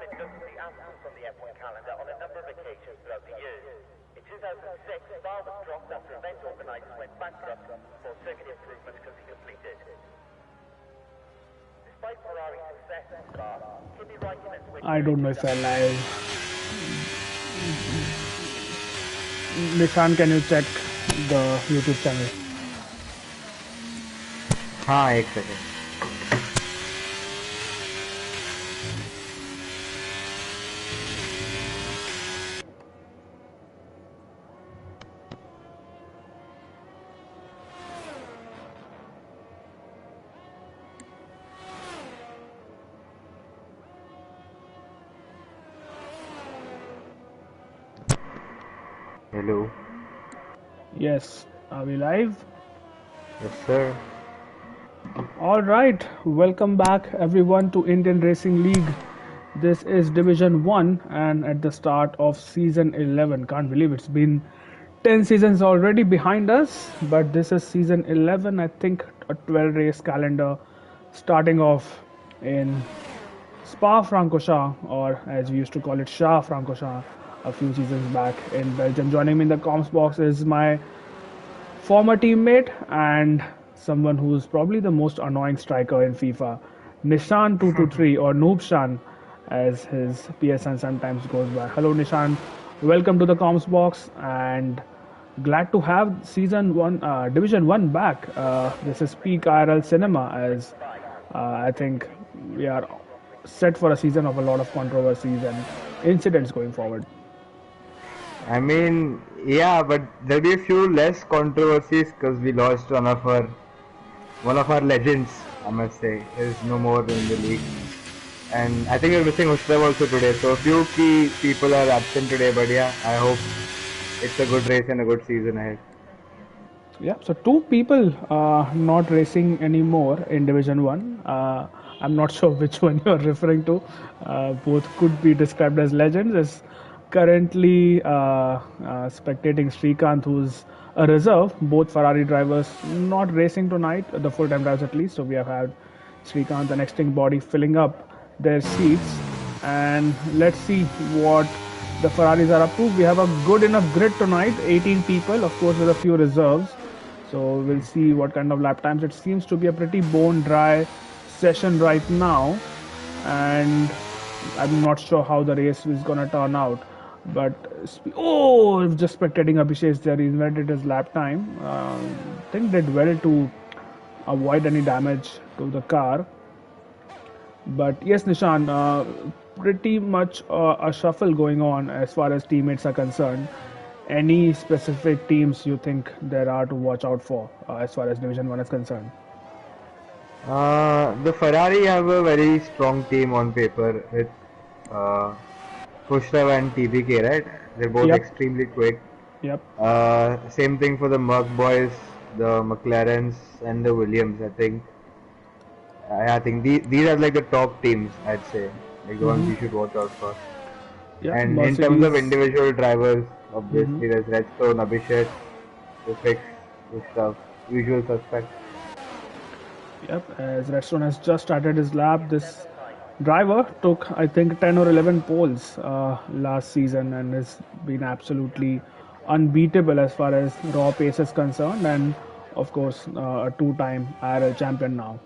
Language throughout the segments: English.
been notably absent from the F1 calendar on a number of occasions throughout the years. In 2006, Spa was dropped after event organisers went bankrupt before circuit improvements could be completed. Despite Ferrari's success in Spa, Kimi Raikkonen's win... I don't know if I live. Nishan, can you check the YouTube channel? हाँ एक second. Hello. Yes, are we live? Yes, sir. All right, welcome back everyone to Indian Racing League. This is Division 1 and at the start of Season 11. Can't believe it's been 10 seasons already behind us, but this is Season 11. I think a 12 race calendar starting off in Spa-Francorchamps, or as we used to call it, Spa-Francorchamps, a few seasons back in Belgium. Joining me in the comms box is my former teammate and someone who's probably the most annoying striker in FIFA, Nishan223 or Noobshan as his PSN sometimes goes by. Hello Nishan, welcome to the comms box and glad to have Season 1, Division 1 back. This is peak IRL cinema as I think we are set for a season of a lot of controversies and incidents going forward. I mean, yeah, but there'll be a few less controversies because we lost one of our legends. I must say, is no more in the league, and I think we're missing Ushrav also today. So a few key people are absent today, but yeah, I hope it's a good race and a good season ahead. Yeah, so two people not racing anymore in Division 1. I'm not sure which one you're referring to. Both could be described as legends. As currently spectating Srikanth, who's a reserve. Both Ferrari drivers not racing tonight, the full-time drivers at least. So we have had Srikanth and Extinct Body filling up their seats. And let's see what the Ferraris are up to. We have a good enough grid tonight, 18 people, of course with a few reserves. So we'll see what kind of lap times. It seems to be a pretty bone dry session right now. And I'm not sure how the race is going to turn out. But, just spectating Abhishek there, he invented his lap time. I think did well to avoid any damage to the car. But yes, Nishan, pretty much a shuffle going on as far as teammates are concerned. Any specific teams you think there are to watch out for as far as Division 1 is concerned? The Ferrari have a very strong team on paper with Kushrav and TBK, right? They're both extremely quick. Yep. Same thing for the Merc boys, the McLarens and the Williams. I think these are like the top teams, I'd say, like the ones you should watch out for. Yep, and Mercedes. In terms of individual drivers, obviously there's Redstone, Abhishek, Fix, Kushrav, usual suspects. Yep, as Redstone has just started his lap, this driver took I think 10 or 11 poles last season and has been absolutely unbeatable as far as raw pace is concerned, and of course a two-time IRL champion now,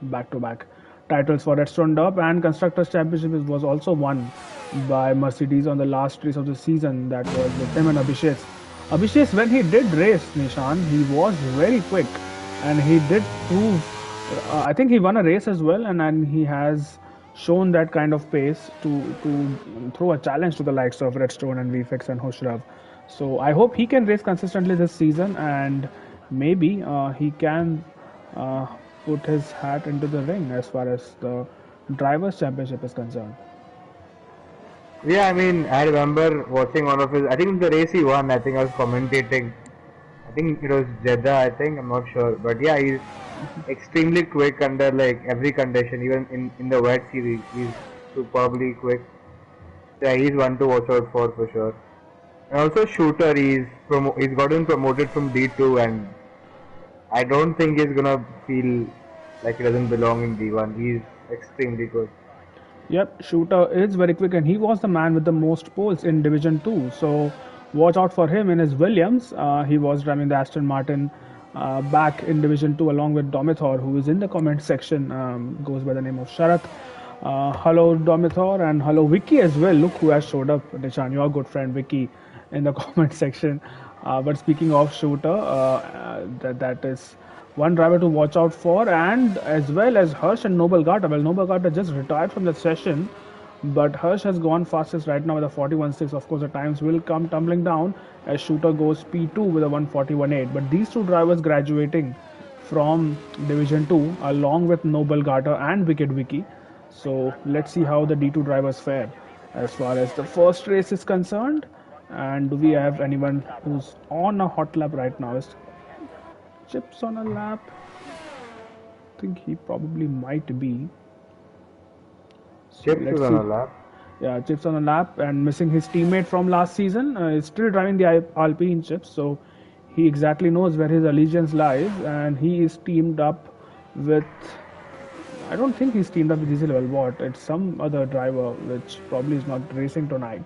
back-to-back titles for Redstone Derp, and Constructors Championship was also won by Mercedes on the last race of the season. That was with him and Abhishek. Abhishek, when he did race, Nishan, he was very quick and he did prove, I think he won a race as well, and he has shown that kind of pace to throw a challenge to the likes of Redstone and VFX and Hushrav. So I hope he can race consistently this season, and maybe he can put his hat into the ring as far as the Drivers' Championship is concerned. Yeah, I mean, I remember watching one of his, I think the race he won, I think I was commentating. I think it was Jeddah, I'm not sure. But yeah, he's extremely quick under like every condition, even in the wet series, he's superbly quick. Yeah, he's one to watch out for sure. And also shooter, he's gotten promoted from D2, and I don't think he's gonna feel like he doesn't belong in D1. He's extremely good. Yep, Shooter is very quick, and he was the man with the most poles in Division 2. So watch out for him in his Williams. He was driving the Aston Martin back in Division 2 along with Domithor, who is in the comment section, goes by the name of Sharath. Hello, Domithor, and hello, Vicky as well. Look who has showed up, Nishan, your good friend Vicky, in the comment section. But speaking of Shooter, that is one driver to watch out for, and as well as Hirsch and Noble Gata. Well, Noble Gata just retired from the session, but Hirsch has gone fastest right now with a 41.6. Of course, the times will come tumbling down as Shooter goes P2 with a 141.8. But these two drivers graduating from Division 2 along with Noble Gata and Wicked Wiki. So let's see how the D2 drivers fare as far as the first race is concerned. And do we have anyone who's on a hot lap right now? Is Chips on a lap? I think he probably might be. So Chips let's is on see. a lap. Yeah, Chips on a lap and missing his teammate from last season. Is still driving the Alpine Chips, so he exactly knows where his allegiance lies, and he is teamed up with. I don't think he's teamed up with Easy Level Bot. It's some other driver which probably is not racing tonight.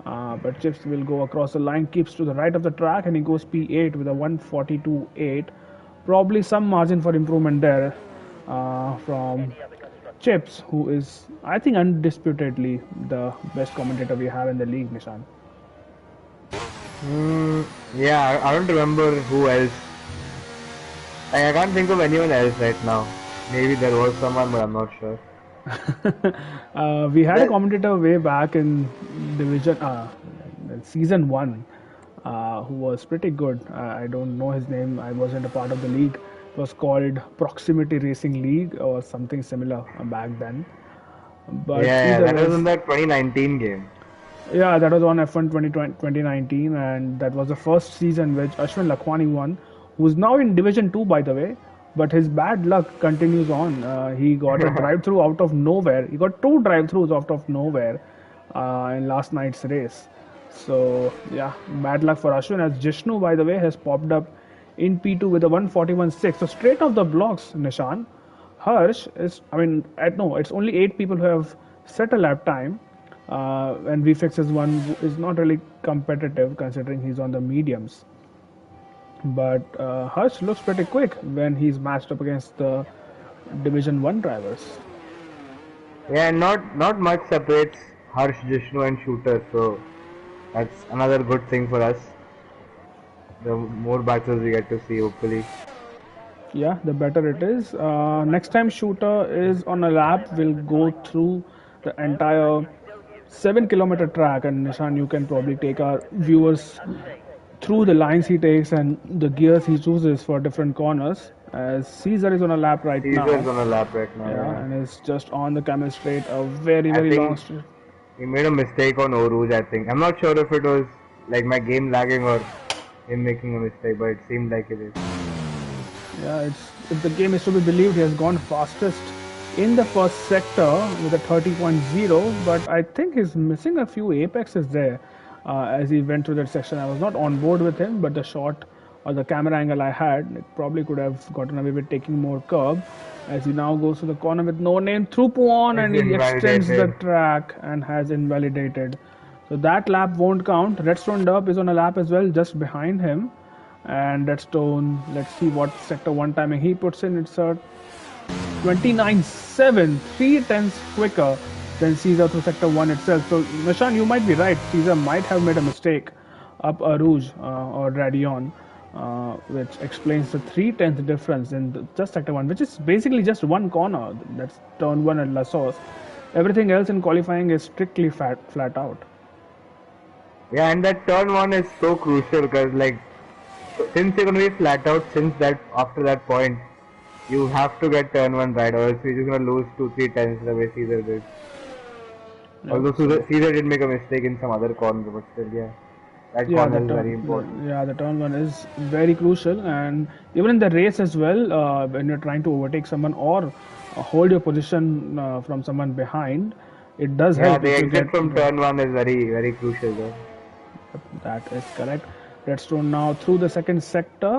But Chips will go across the line, keeps to the right of the track, and he goes P8 with a 142.8. Probably some margin for improvement there from Chips, who is, I think, undisputedly the best commentator we have in the league, Nishan. Yeah, I don't remember who else. I can't think of anyone else right now. Maybe there was someone, but I'm not sure. We had a commentator way back in division season 1 who was pretty good. I don't know his name. I wasn't a part of the league. It was called Proximity Racing League or something similar back then. But Yeah, either that was ways, in that 2019 game. yeah, that was on F1 2019, and that was the first season which Ashwin Lakhwani won, who's now in Division 2, by the way. But his bad luck continues on. He got a drive-through out of nowhere. He got two drive-throughs out of nowhere in last night's race. So, yeah, bad luck for Ashwin, as Jishnu, by the way, has popped up in P2 with a 141.6. So, straight off the blocks, Nishan, Harsh is, no, it's only 8 people who have set a lap time. And VFX is one who is not really competitive considering he's on the mediums. But Harsh looks pretty quick when he's matched up against the Division 1 drivers. Yeah, not much separates Harsh, Jishnu and Shooter, so that's another good thing for us. The more battles we get to see, hopefully. Yeah, the better it is. Next time Shooter is on a lap, we'll go through the entire 7 kilometer track, and Nishan, you can probably take our viewers through the lines he takes and the gears he chooses for different corners. As Caesar is on a lap right Caesar's now. on a lap right now. Yeah, Yeah. and is just on the camel straight, a very, I very long think straight. he made a mistake on Oruj, I think. I'm not sure if it was like my game lagging or him making a mistake, but it seemed like it is. Yeah, if the game is to be believed, he has gone fastest in the first sector with a 30.0, but I think he's missing a few apexes there as he went through that section. I was not on board with him, but the shot or the camera angle I had, it probably could have gotten away with taking more curb as he now goes to the corner with no name through Puan, and It's he extends the invalidated. track and has invalidated. So that lap won't count. Redstone Derp is on a lap as well, just behind him. And Redstone, let's see what sector 1 timing he puts in. It's a 29.7, 3 tenths quicker than Caesar through sector 1 itself. So, Nishan, you might be right. Caesar might have made a mistake up Arouge or Radion, which explains the 3 tenths difference in just sector 1, which is basically just one corner. That's turn 1 at La Sauce. Everything else in qualifying is strictly flat out. Yeah, and that turn one is so crucial because like since you're gonna be flat out since that after that point, you have to get turn one right, or else you're just gonna lose 2-3 tenths the way Caesar did. Although Caesar did make a mistake in some other corner, but still, yeah, that Yeah, corner is very important. the turn 1 is very crucial, and even in the race as well, when you're trying to overtake someone or hold your position from someone behind, it does Yeah, help the if you exit get from turn one is very crucial though. that is correct. Redstone now through the second sector,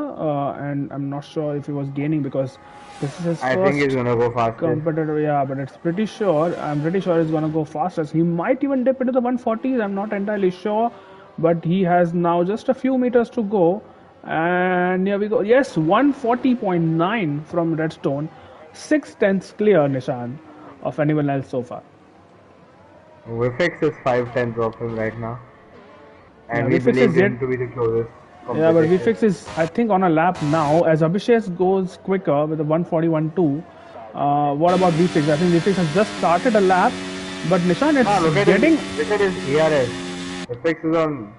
and I'm not sure if he was gaining because this is his I think he's first gonna go fastest. competitor. Yeah, but I'm pretty sure he's gonna go fastest. He might even dip into the 140s. I'm not entirely sure, but he has now just a few meters to go. And here we go. Yes, 140.9 from Redstone, 6/10 clear, Nishan, of anyone else so far. Wifix is 5/10 of him right now, Yeah, and he VFX is believed yet. him to be the closest Yeah, but competition. VFX is, I think, on a lap now as Abhishek goes quicker with a 141.2. What about VFX? I think VFX has just started a lap, but Nishan, Ah, it's getting. look at his ERS. Wifix is on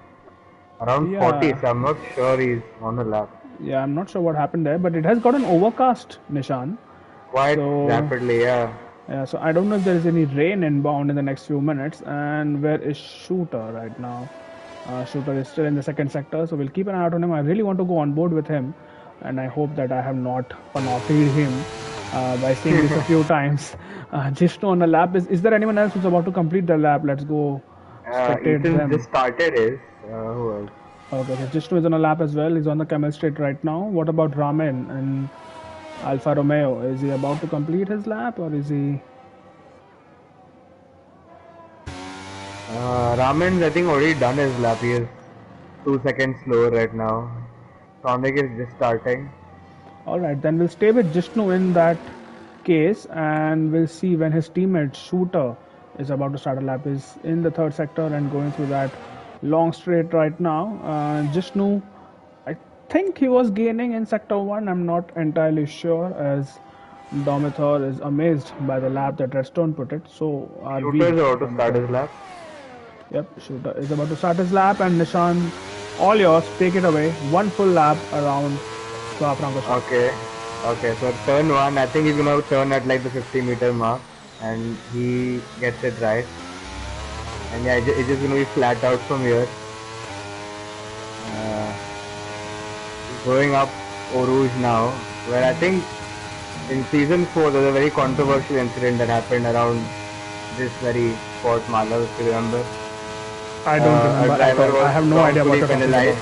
around 40, Yeah, so I'm not sure he's on the lap. yeah, I'm not sure what happened there, but it has gotten overcast, Nishan. Quite So, rapidly, yeah. yeah, so I don't know if there is any rain inbound in the next few minutes. And where is Shooter right now? Shooter is still in the second sector, so we'll keep an eye out on him. I really want to go on board with him, and I hope that I have not panoptied him by saying this a few times. Jishnu on the lap. Is there anyone else who's about to complete the lap? Let's go spectate Ethan them. just started his. Who else? Okay, so Jishnu is on a lap as well. He's on the camel straight right now. What about Ramen and Alfa Romeo? Is he about to complete his lap or is he? Raman's, I think, already done his lap. He is 2 seconds slower right now. Sonic is just starting. Alright, then we'll stay with Jishnu in that case and we'll see when his teammate Shooter is about to start a lap. Is in the third sector and going through that long straight right now. Jishnu, I think he was gaining in sector 1. I'm not entirely sure as Domithor is amazed by the lap that Redstone put it. So are Shooter we, is about to start Domithor. his lap. Yep, Shooter is about to start his lap and Nishan, all yours, take it away. One full lap around Francorchamps. Okay. Okay, so turn one, I think he's gonna turn at like the 50-meter mark, and he gets it right. And yeah, it's just gonna be flat out from here. Uh, Going up Orouge now, where I think in season 4 there was a very controversial incident that happened around this very spot, Mala, if you remember. I don't A remember at driver all. I was have no idea what wrongfully you're talking penalized.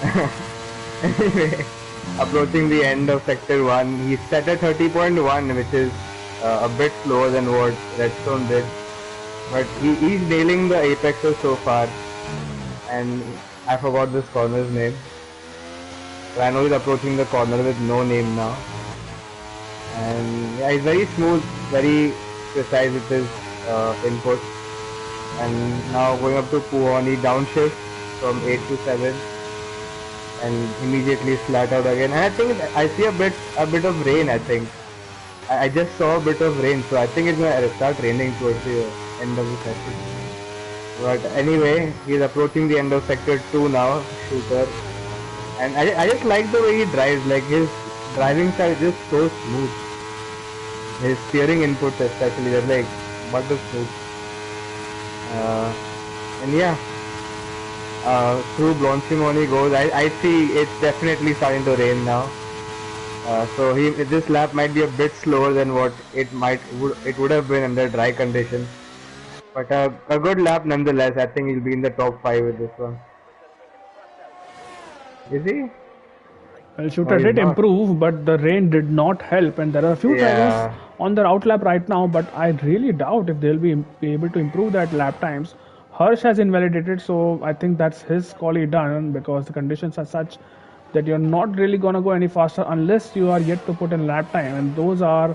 about. Anyway, approaching the end of sector 1, he set at 30.1, which is a bit slower than what Redstone did. But he's nailing the apexes so far. And I forgot this corner's name. But I know he's approaching the corner with no name now. And yeah, he's very smooth, very precise with his input. And now going up to Puon, he downshift from 8 to 7. And immediately flat out again. And I think I see a bit of rain. I think I just saw a bit of rain, so I think it's gonna start raining towards the end of the session. But anyway, he's approaching the end of sector 2 now, Shooter. And I just like the way he drives. Like his driving style is just so smooth. His steering inputs especially, they're like butter smooth. And yeah. Through Blanchimoni goes, I see it's definitely starting to rain now. So this lap might be a bit slower than what it would have been under dry conditions. But a good lap nonetheless. I think he'll be in the top 5 with this one. Is he? Well, No, Shooter he's did not. improve, but the rain did not help. And there are a few drivers Yeah. on their outlap right now, but I really doubt if they'll be able to improve that lap times. Hirsch has invalidated, so I think that's his call he done because the conditions are such that you're not really gonna go any faster unless you are yet to put in lap time. And those are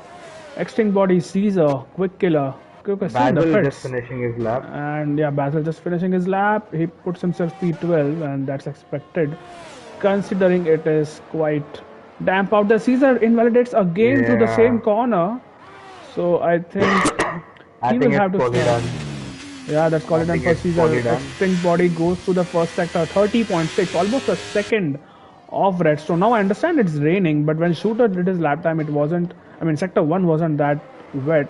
Extinct Body, Caesar, Quick Killer. Quick is still in the Basil just pits. finishing his lap. And yeah, Basil just finishing his lap. He puts himself P12, and that's expected considering it is quite damp out there. Caesar invalidates again through the same Yeah. corner, so I think I he will think have it's to poorly stop. done. Yeah, that's I called it done think for it's poorly Caesar. done. Extinct Body goes to the first sector, 30.6, almost a second of Redstone. Now I understand it's raining, but when Shooter did his lap time, it wasn't. I mean, Sector 1 wasn't that wet.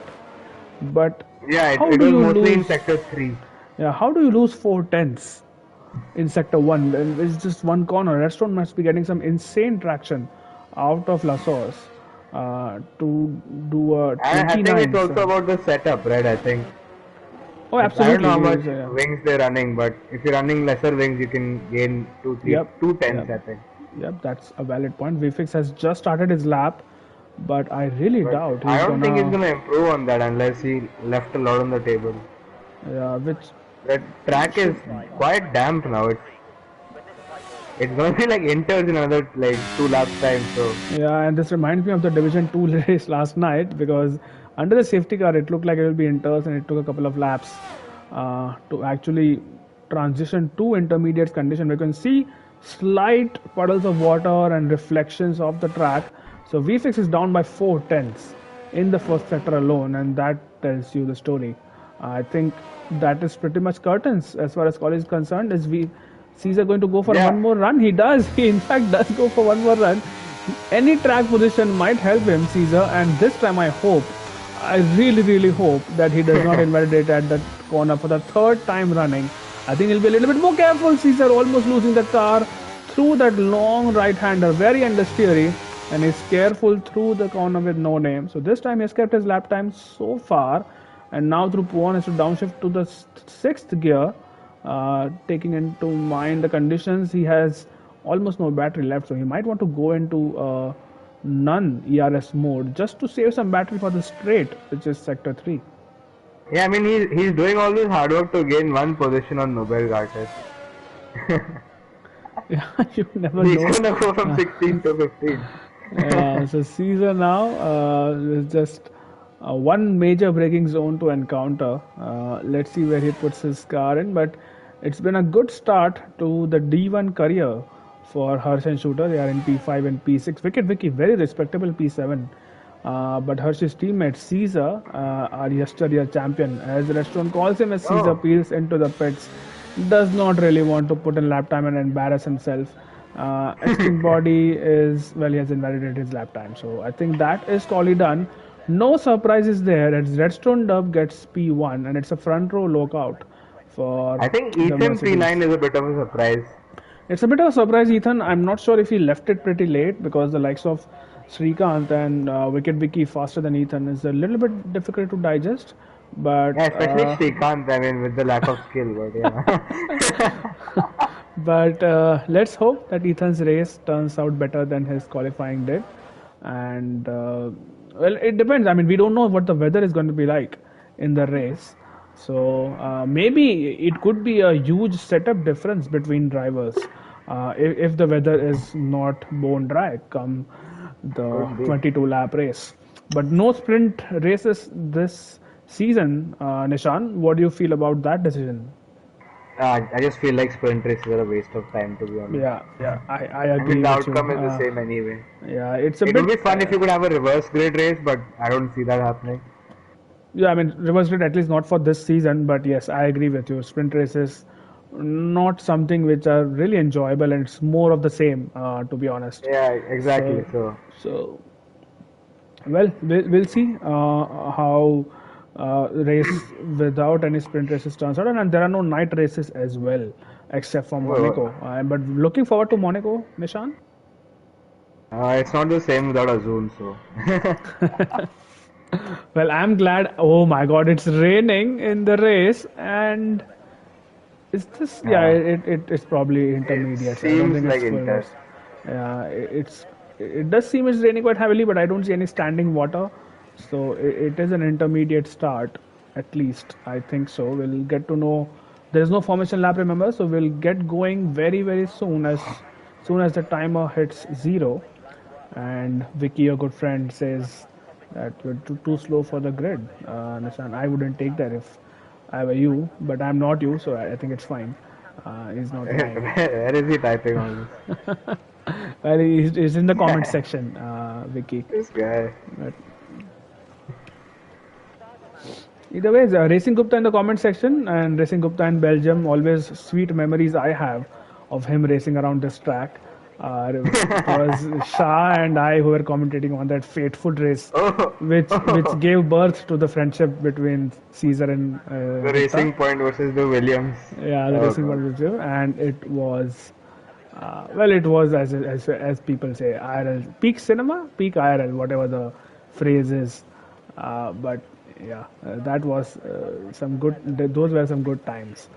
But Yeah, how it do was you mostly in lose? sector 3. Yeah, how do you lose 4/10 in Sector 1? It's just one corner. Redstone must be getting some insane traction out of La Source to do a I think it's 29. also about the setup, right? I think. Oh, Like I don't know absolutely. how much Yeah. wings they're running, but if you're running lesser wings, you can gain two, three, Yep. two tenths, Yep. I think. Yep. That's a valid point. Vfix has just started his lap, but I really But doubt I he's don't think he's gonna. gonna improve on that unless he left a lot on the table. Which The track is should. quite damp now. It's gonna be like Inters in another like 2 laps time. So Yeah, and this reminds me of the Division 2 race last night because under the safety car it looked like it will be inters and it took a couple of laps to actually transition to intermediate condition. We can see slight puddles of water and reflections of the track. So VFX is down by 4 tenths in the first sector alone, and that tells you the story. I think that is pretty much curtains as far as college is concerned. Is we Caesar going to go for yeah, one more run? He does. He in fact does go for one more run. Any track position might help him, Caesar, and this time I really hope that he does not invalidate at that corner for the third time running. I think he'll be a little bit more careful. Caesar almost losing the car through that long right-hander, very understeery, and he's careful through the corner with no name. So this time he's kept his lap time so far, and now through Puan has to downshift to the sixth gear, taking into mind the conditions. He has almost no battery left, so he might want to go into non ERS mode just to save some battery for the straight, which is sector 3. yeah. I mean, he's doing all this hard work to gain one position on Nobel Garters. Yeah, you never He's know. gonna go from 16 to 15. So Caesar now is just one major braking zone to encounter. Let's see where he puts his car in, but it's been a good start to the D1 career for Harsh and Shooter. They are in P5 and P6. Wicket Vicky, very respectable P7. But Harsh's teammate Caesar, our yesteryear champion, as Redstone calls him, as Caesar Oh, peels into the pits, does not really want to put in lap time and embarrass himself. Extreme Body is, well, he has invalidated his lap time. So I think that is totally done. No surprises there as Redstone Dub gets P1 and it's a front row lockout for I think the Ethan Mercedes. P9 is a bit of a surprise. It's a bit of a surprise, Ethan. I'm not sure if he left it pretty late because the likes of Srikanth and Wicket Vicky faster than Ethan is a little bit difficult to digest. But Yeah, especially Srikanth. I mean, with the lack of skill, but yeah. let's hope that Ethan's race turns out better than his qualifying did. And well, it depends. I mean, we don't know what the weather is going to be like in the race. So maybe it could be a huge setup difference between drivers if the weather is not bone dry come the Could be. 22 lap race. But no sprint races this season, Nishan. What do you feel about that decision? I just feel like sprint races are a waste of time, to be honest. Yeah, I I mean, agree the with you. outcome is the same anyway. Yeah, it's a It would bit. be fun if you could have a reverse grid race, but I don't see that happening. Yeah, I mean, reverse grid at least not for this season, but yes, I agree with you. Sprint races, not something which are really enjoyable, and it's more of the same, to be honest. Yeah, exactly. So, So, so well, we'll see how race without any sprint races turns out, and there are no night races as well, except for well, Monaco. But looking forward to Monaco, Nishan. it's not the same without Azul, so. Well, I'm glad. Oh my God, it's raining in the race, and is this? Yeah, uh, it's probably it intermediates. I don't seems think like it's full Inter. race. Yeah, it does seem it's raining quite heavily, but I don't see any standing water, so it is an intermediate start at least. I think so. We'll get to know. There is no formation lap, remember, so we'll get going very soon as the timer hits zero. And Vicky, your good friend, says that you're too slow for the grid. Nishan, I wouldn't take that if I were you, but I'm not you, so I think it's fine. He's not lying. Where is he typing all this? Well, he's in the comment section, Vicky. This guy. But either way, Racing Gupta in the comment section, and Racing Gupta in Belgium, always sweet memories I have of him racing around this track. It was Shah and I who were commentating on that fateful race, Oh, which gave birth to the friendship between Caesar and the Gupta. Racing Point versus the Williams. Yeah, the Oh, racing God. was and it was well, it was as people say IRL peak cinema, peak IRL, whatever the phrase is. But Yeah, that was some good. Those were some good times.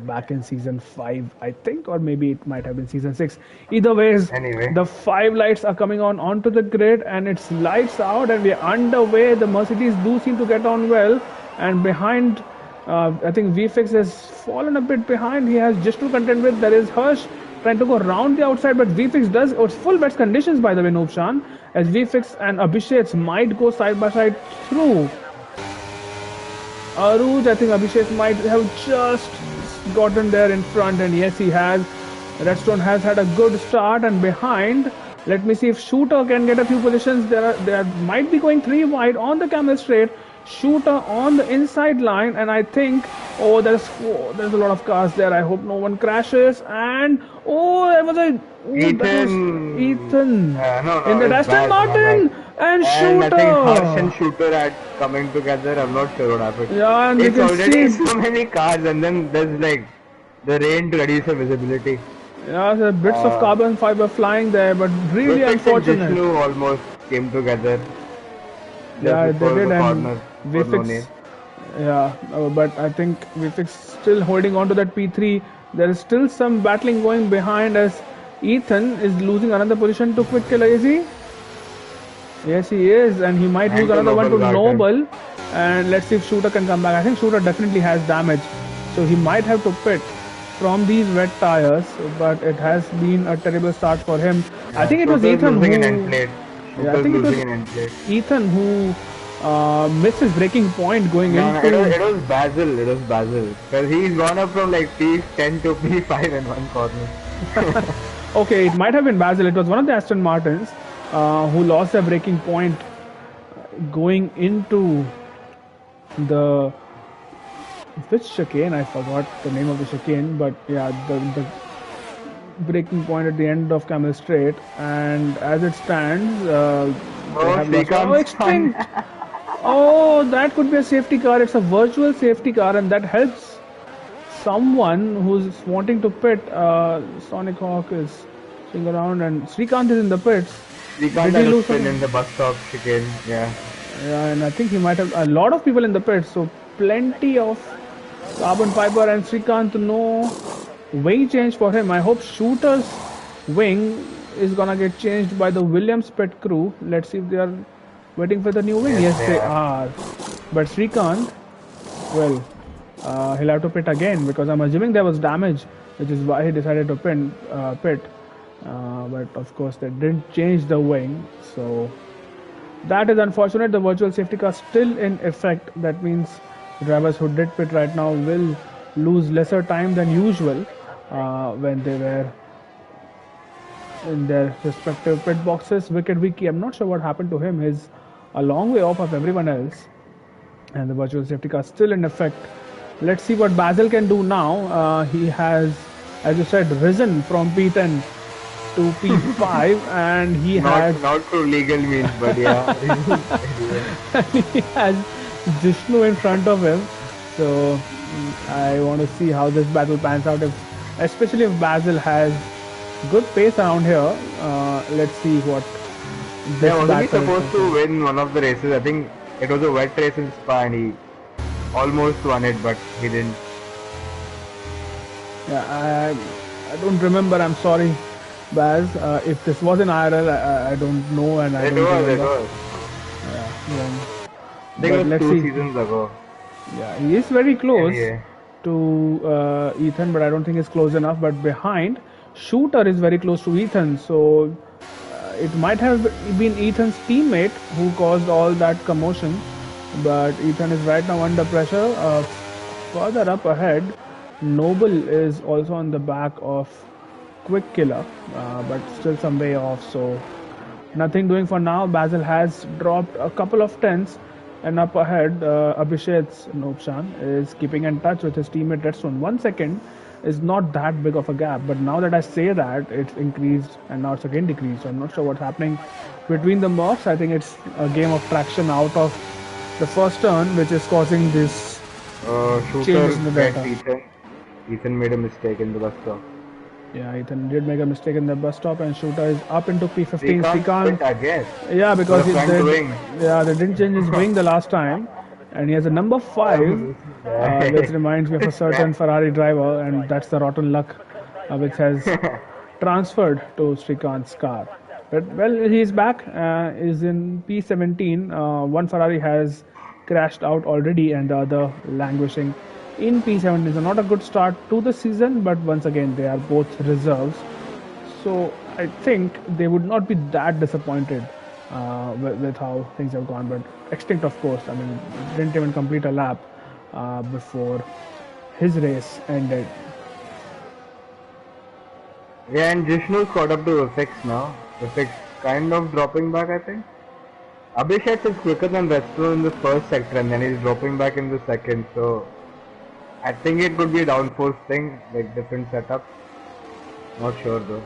Back in season 5, I think, or maybe it might have been season 6. Either ways, Anyway, the 5 lights are coming on onto the grid, and it's lights out, and we're underway. The Mercedes do seem to get on well, and behind, I think VFix has fallen a bit behind. He has just to contend with. There is Hirsch trying to go around the outside, but VFix does. Oh, it's full bets conditions, by the way, Noobshan, as VFix and Abhishek might go side by side through. Aruj, I think Abhishek might have just gotten there in front, and yes, he has. Redstone has had a good start, and behind, let me see if Shooter can get a few positions. There might be going 3 wide on the camel straight. Shooter on the inside line, and I think there's a lot of cars there. I hope no one crashes. And that was Ethan no, in the it's Aston bad, Martin and And I Shooter. think Harsh and Shooter are coming together. I'm not sure what happened. Yeah, and you It's can already see. so many cars, and then there's like the rain to reduce the visibility. Yeah, there are bits of carbon fiber flying there, but really Vifix and unfortunate. Jishnu almost came together. Yeah, Just they before did, the and corner for no VFix. name. Yeah, but I think VFX still holding on to that P3. There is still some battling going behind as Ethan is losing another position to Quick Killer. Is he? Yes, he is, and he might And lose to another one to Noble Garden. Noble. And let's see if Shooter can come back. I think Shooter definitely has damage, so he might have to pit from these wet tires. But it has been a terrible start for him. I think it was Shooter's Ethan losing who. an end plate. Yeah, I Shooter's think it was losing an end plate. Ethan who missed his breaking point going No, into. it was Basil. It was Basil. Because he's gone up from like P10 to P5 in one corner. Okay, it might have been Basil. It was one of the Aston Martins who lost their breaking point going into the which chicane? I forgot the name of the chicane, but yeah, the breaking point at the end of Camel Straight. And as it stands, they have lost. Oh, extinct! Oh, that could be a safety car. It's a virtual safety car, and that helps someone who's wanting to pit. Sonic Hawk is swing around, and Srikanth is in the pits. Srikanth had a spin in the bus stop chicane. Yeah. Yeah, and I think he might have a lot of people in the pits, so plenty of carbon fiber, and Srikanth, no wing change for him. I hope Shooter's wing is gonna get changed by the Williams pit crew. Let's see if they are waiting for the new wing. Yes, they are. But Srikanth, well, he'll have to pit again because I'm assuming there was damage, which is why he decided to pit. But of course, they didn't change the wing, so that is unfortunate. The virtual safety car still in effect. That means drivers who did pit right now will lose lesser time than usual when they were in their respective pit boxes. Wicked Wiki, I'm not sure what happened to him. He's a long way off of everyone else, and the virtual safety car still in effect. Let's see what Basil can do now. He has, as you said, risen from P10 to P5, and he has not through legal means, but yeah. he has Jishnu in front of him. So I want to see how this battle pans out. Especially if Basil has good pace around here. Let's see what this wasn't he battle supposed to win one of the races? I think it was a wet race in Spa, and he almost won it, but he didn't. Yeah, I don't remember. I'm sorry, Baz. If this was in IRL, I don't know, and I don't remember. It was. Yeah, I think it was 2 seasons ago. Yeah, he is very close Anyway. to Ethan, but I don't think it's close enough. But behind, Shooter is very close to Ethan, so it might have been Ethan's teammate who caused all that commotion. But Ethan is right now under pressure. Further up ahead, Noble is also on the back of Quick Killer, but still some way off. So nothing doing for now. Basil has dropped a couple of tenths, and up ahead, Abhishek's Nobshan is keeping in touch with his teammate Redstone. 1 second is not that big of a gap, but now that I say that, it's increased and now it's again decreased. So I'm not sure what's happening between the mobs. I think it's a game of traction out of the first turn, which is causing this Shooter in the data. Ethan. Ethan made a mistake in the bus stop. Yeah, Ethan did make a mistake in the bus stop, and Shooter is up into P15. Srikanth, I guess. Yeah, because The front wing. they didn't change his wing the last time, and he has a number 5, which reminds me of a certain Ferrari driver, and that's the rotten luck which has transferred to Srikanth's car. But well, he's back. Is in P17. One Ferrari has crashed out already, and the other languishing in P17. So not a good start to the season, but once again they are both reserves. So I think they would not be that disappointed with how things have gone. But Extinct, of course, I mean, didn't even complete a lap before his race ended. Yeah, and Jishnu's caught up to FX now. FX kind of dropping back, I think. Abhishek is quicker than Westro in the first sector, and then he's dropping back in the second. So I think it could be a downforce thing, like different setup. Not sure though.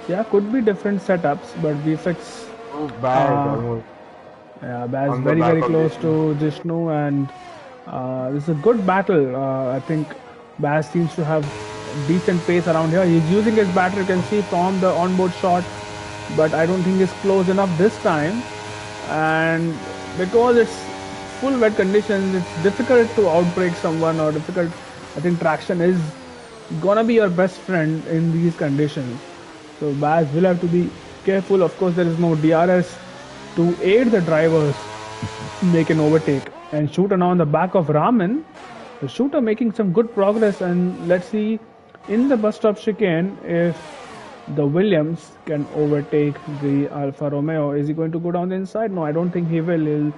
Yeah, could be different setups, but VFX. Oh, Baz almost. Yeah, Baz very close to Jishnu, and this is a good battle. I think Baz seems to have decent pace around here. He's using his battery, you can see from the onboard shot, but I don't think it's close enough this time. And because it's full wet conditions, it's difficult to outbrake someone, or difficult. I think traction is gonna be your best friend in these conditions. So Baz will have to be careful. Of course, there is no DRS to aid the drivers make an overtake. And Shooter now on the back of Raman. The Shooter making some good progress, and let's see in the bus stop chicane if the Williams can overtake the Alfa Romeo. Is he going to go down the inside? No, I don't think he will. He'll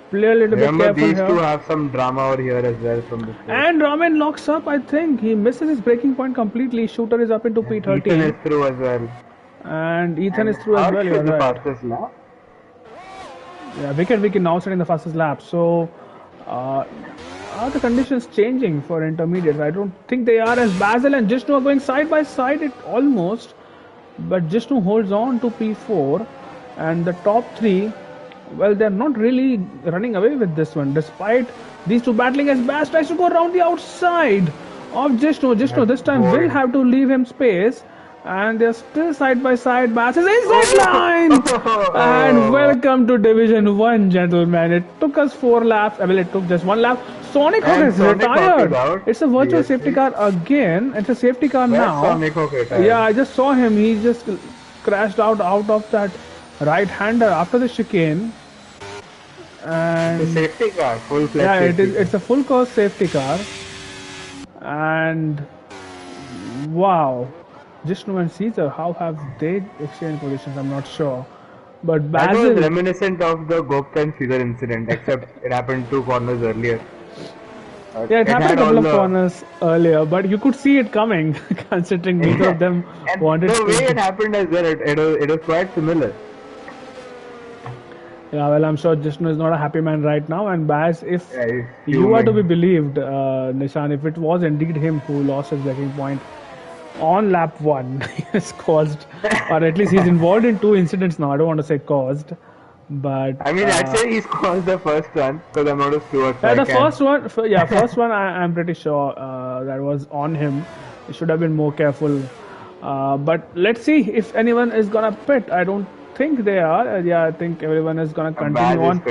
play a little bit careful these here. two have some drama over here as well from the start. And Raman locks up, I think. He misses his braking point completely. Shooter is up into P13. Ethan is through as well. And Ethan is through as well, you're right. Fastest lap. Yeah, Wicked now setting the fastest lap. So, are the conditions changing for intermediates? I don't think they are, as Basil and Jishnu are going side by side, it almost. But Jishnu holds on to P4, and the top 3, well, they're not really running away with this one, despite these two battling, as Baz tries to go around the outside of Jishnu. Jishnu this time will have to leave him space, and they're still side by side. Baz is inside line! And welcome to Division 1, gentlemen. It took us 4 laps. Well, it took just 1 lap. Sonic Hawk is retired. It's a virtual safety car again. It's a safety car now. Sonic Hawk retired? Yeah, I just saw him. He just crashed out of that right-hander after the chicane. And the safety car, full-fledged. Yeah, it's a full course safety car. And wow, Jishnu and Caesar, how have they exchanged positions? I'm not sure. But Basil, that was reminiscent of the Gupta and Caesar incident, except it happened 2 corners earlier. Yeah, it happened a couple of corners earlier, but you could see it coming, considering neither of them wanted to. The way it happened as well, it was quite similar. Yeah, well, I'm sure Jishnu is not a happy man right now, and Baz, if you are to be believed, Nishan, if it was indeed him who lost his braking point on lap 1, he has caused, or at least he's involved in 2 incidents now. I don't want to say caused, but I mean, I'd say he's caused the first one, because I'm not a steward. The first one, first one, I'm pretty sure that was on him. He should have been more careful. But let's see if anyone is gonna pit. I don't think they are. Yeah, I think everyone is gonna continue on.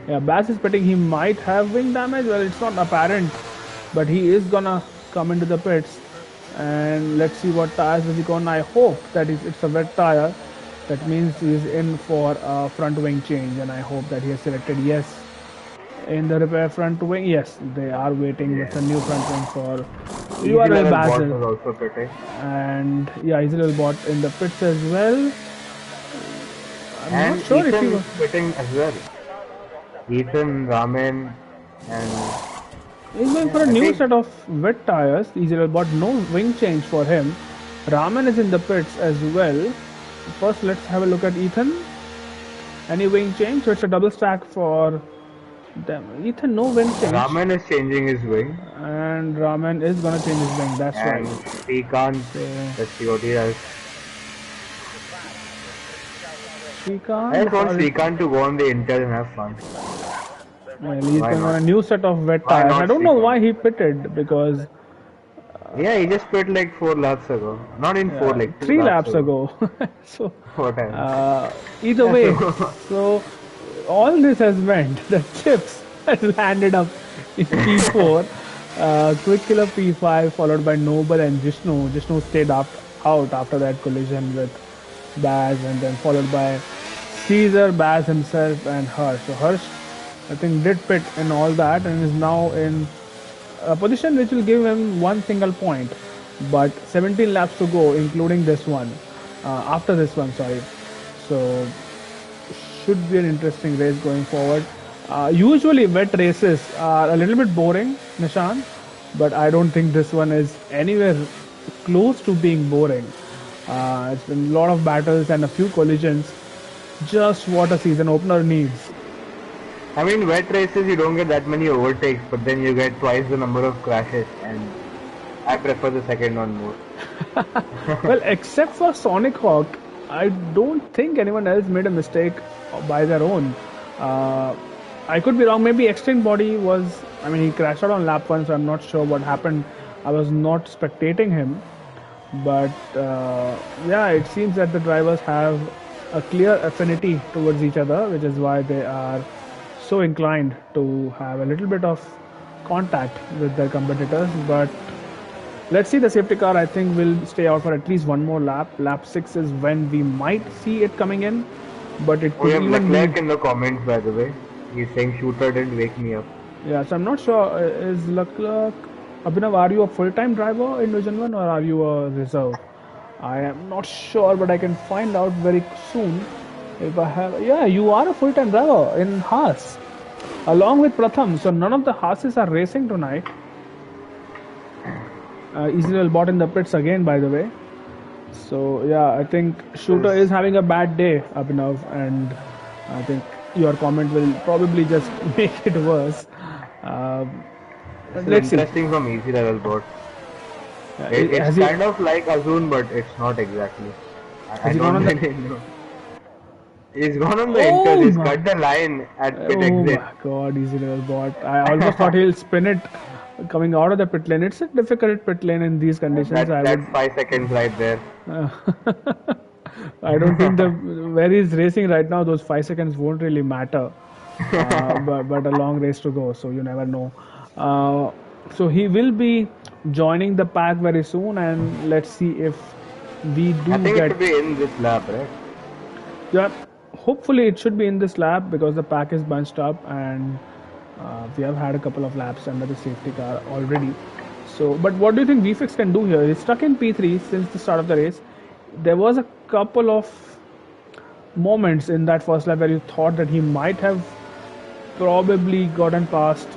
Yeah, Baz is pitting. He might have wing damage. Well, it's not apparent, but he is gonna come into the pits. And let's see what tires does he go on. I hope that it's a wet tire. That means he's in for a front wing change, and I hope that he has selected yes in the repair front wing. Yes, they are waiting with a new front wing for URL Basil. And yeah, he's a little bot in the pits as well. I'm not sure if he was pitting as well. Ethan, Raman, and he's going for a new set of wet tires. He's a little bot, no wing change for him. Raman is in the pits as well. First, let's have a look at Ethan. Any wing change? So it's a double stack for them. Ethan, no wing change. Raman is changing his wing. And Raman is gonna change his wing, that's right. And Srikanth, let's see what he has. I just want Srikanth to go on the Intel and have fun. Well, he's going on a new set of wet tires. I don't know why he pitted, because yeah, he just pit like 4 laps ago. Not in 4, like 3 laps ago. So either way, so all this has meant that chips landed up in P4. Quick Killer P5 followed by Noble and Jishnu. Jishnu stayed out after that collision with Baz, and then followed by Caesar, Baz himself, and Harsh. So Harsh, I think, did pit in all that and is now in a position which will give him one single point. But 17 laps to go, including this one. After this one, sorry. So should be an interesting race going forward. Usually wet races are a little bit boring, Nishan, but I don't think this one is anywhere close to being boring. It's been a lot of battles and a few collisions. Just what a season opener needs. I mean, wet races you don't get that many overtakes, but then you get twice the number of crashes, and I prefer the second one more. Well, except for Sonic Hawk, I don't think anyone else made a mistake by their own. I could be wrong. Maybe Extinct Body was. I mean, he crashed out on lap 1, so I'm not sure what happened. I was not spectating him. But yeah, it seems that the drivers have a clear affinity towards each other, which is why they are so inclined to have a little bit of contact with their competitors. But let's see, the safety car I think will stay out for at least one more lap. Lap 6 is when we might see it coming in, but it could We have even Leclerc be... in the comments, by the way. He's saying shooter didn't wake me up. Yeah, so I'm not sure, is Leclerc... Abhinav, are you a full-time driver in Division 1 or are you a reserve? I am not sure, but I can find out very soon if I have... Yeah, you are a full-time driver in Haas, along with Pratham. So none of the Haases are racing tonight. Israel bought in the pits again, by the way. So yeah, I think Shooter is having a bad day, Abhinav, and I think your comment will probably just make it worse. Let's see. Interesting from easy level bot. It's kind of like Azun, but it's not exactly. I don't really know. He's gone on the inters, he's cut the line at pit exit. Oh my god, easy level bot. I almost thought he'll spin it coming out of the pit lane. It's a difficult pit lane in these conditions. That's 5 seconds right there. I don't think where he's racing right now, those 5 seconds won't really matter. But a long race to go, so you never know. So he will be joining the pack very soon, and let's see if we do I think it should be in this lap, right? Yeah, hopefully it should be in this lap because the pack is bunched up and we have had a couple of laps under the safety car already. So, but what do you think VFX can do here? He's stuck in P3 since the start of the race. There was a couple of moments in that first lap where you thought that he might have probably gotten past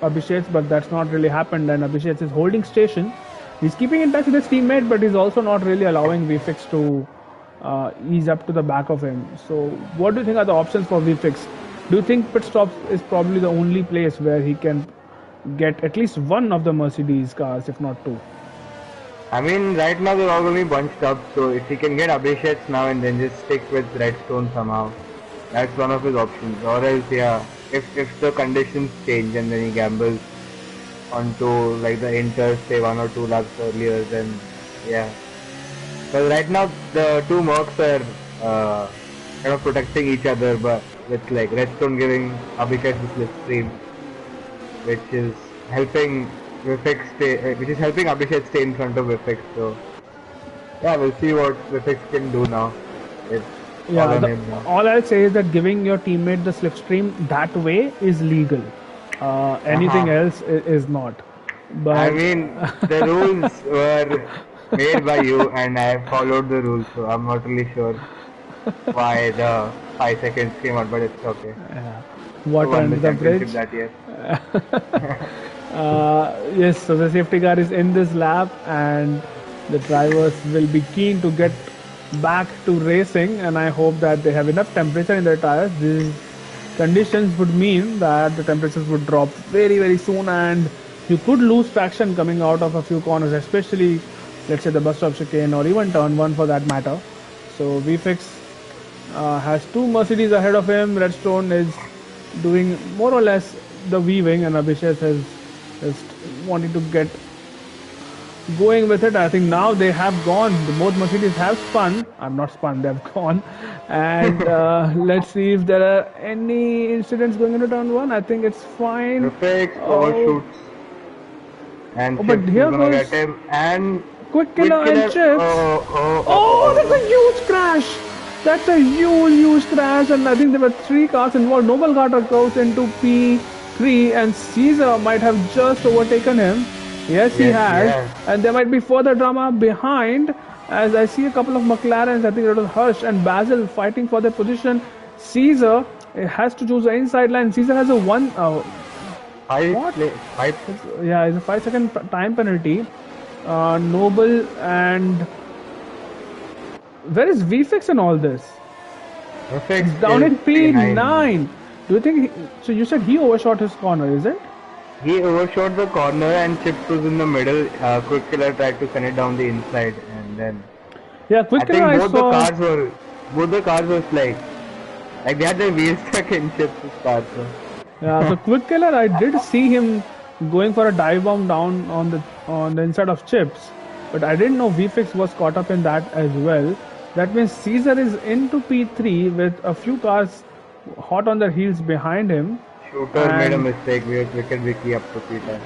Abhishek, but that's not really happened, and Abhishek is holding station. He's keeping in touch with his teammate, but he's also not really allowing VFX to ease up to the back of him. So what do you think are the options for VFX? Do you think pit stops is probably the only place where he can get at least one of the Mercedes cars, if not two? I mean, right now they're all going to be bunched up, so if he can get Abhishek now and then just stick with Redstone somehow, that's one of his options. Or else, yeah, if the conditions change and then he gambles onto like the Inter, say 1 or 2 laps earlier, then yeah. Because right now the two Mercs are kind of protecting each other, but with like Redstone giving Abhishek the slipstream, which is helping Abhishek stay in front of Vifix. So yeah, we'll see what Vifix can do now. It's all I'll say is that giving your teammate the slipstream that way is legal. Anything else is not. But I mean, the rules were made by you, and I followed the rules, so I'm not really sure why the 5 seconds came out, but it's okay. Water under the bridge. That year. Yes, so the safety car is in this lap, and the drivers will be keen to get back to racing, and I hope that they have enough temperature in their tires. These conditions would mean that the temperatures would drop very, very soon, and you could lose traction coming out of a few corners, especially let's say the bus stop chicane or even turn 1 for that matter. So VFX has 2 Mercedes ahead of him. Redstone is doing more or less the weaving, and Abhishek is just wanting to get going with it. I think now they have gone. Both Mercedes have spun. I'm not spun. They've gone. And let's see if there are any incidents going into turn one. I think it's fine. Reflex Oh, overshoots and oh, but Chips is here gonna goes get him and Quick Quick Killer and Killer. Chips. Oh, that's a huge crash. That's a huge crash. And I think there were three cars involved. Noble Carter goes into P3 and Caesar might have just overtaken him. Yes, he Yes, has. yeah. And there might be further drama behind as I see a couple of McLarens. I think it was Hirsch and Basil fighting for their position. Caesar has to choose the inside line. Caesar has a one. What? Five. Yeah, it's a 5 second time penalty. Noble and where is VFix in all this? Reflex Down is in P9. Do you think? So you said he overshot his corner, isn't? He overshot the corner and Chips was in the middle. Quick Killer tried to send it down the inside and then. Yeah, Quick Killer I both saw. the cars were like they had their wheels stuck in Chips' car. So. Yeah, so Quick Killer I did see him going for a dive bomb down on the inside of Chips, but I didn't know VFix was caught up in that as well. That means Caesar is into P3 with a few cars hot on their heels behind him. Shooter made a mistake. We had Wicked Vicky up to P10.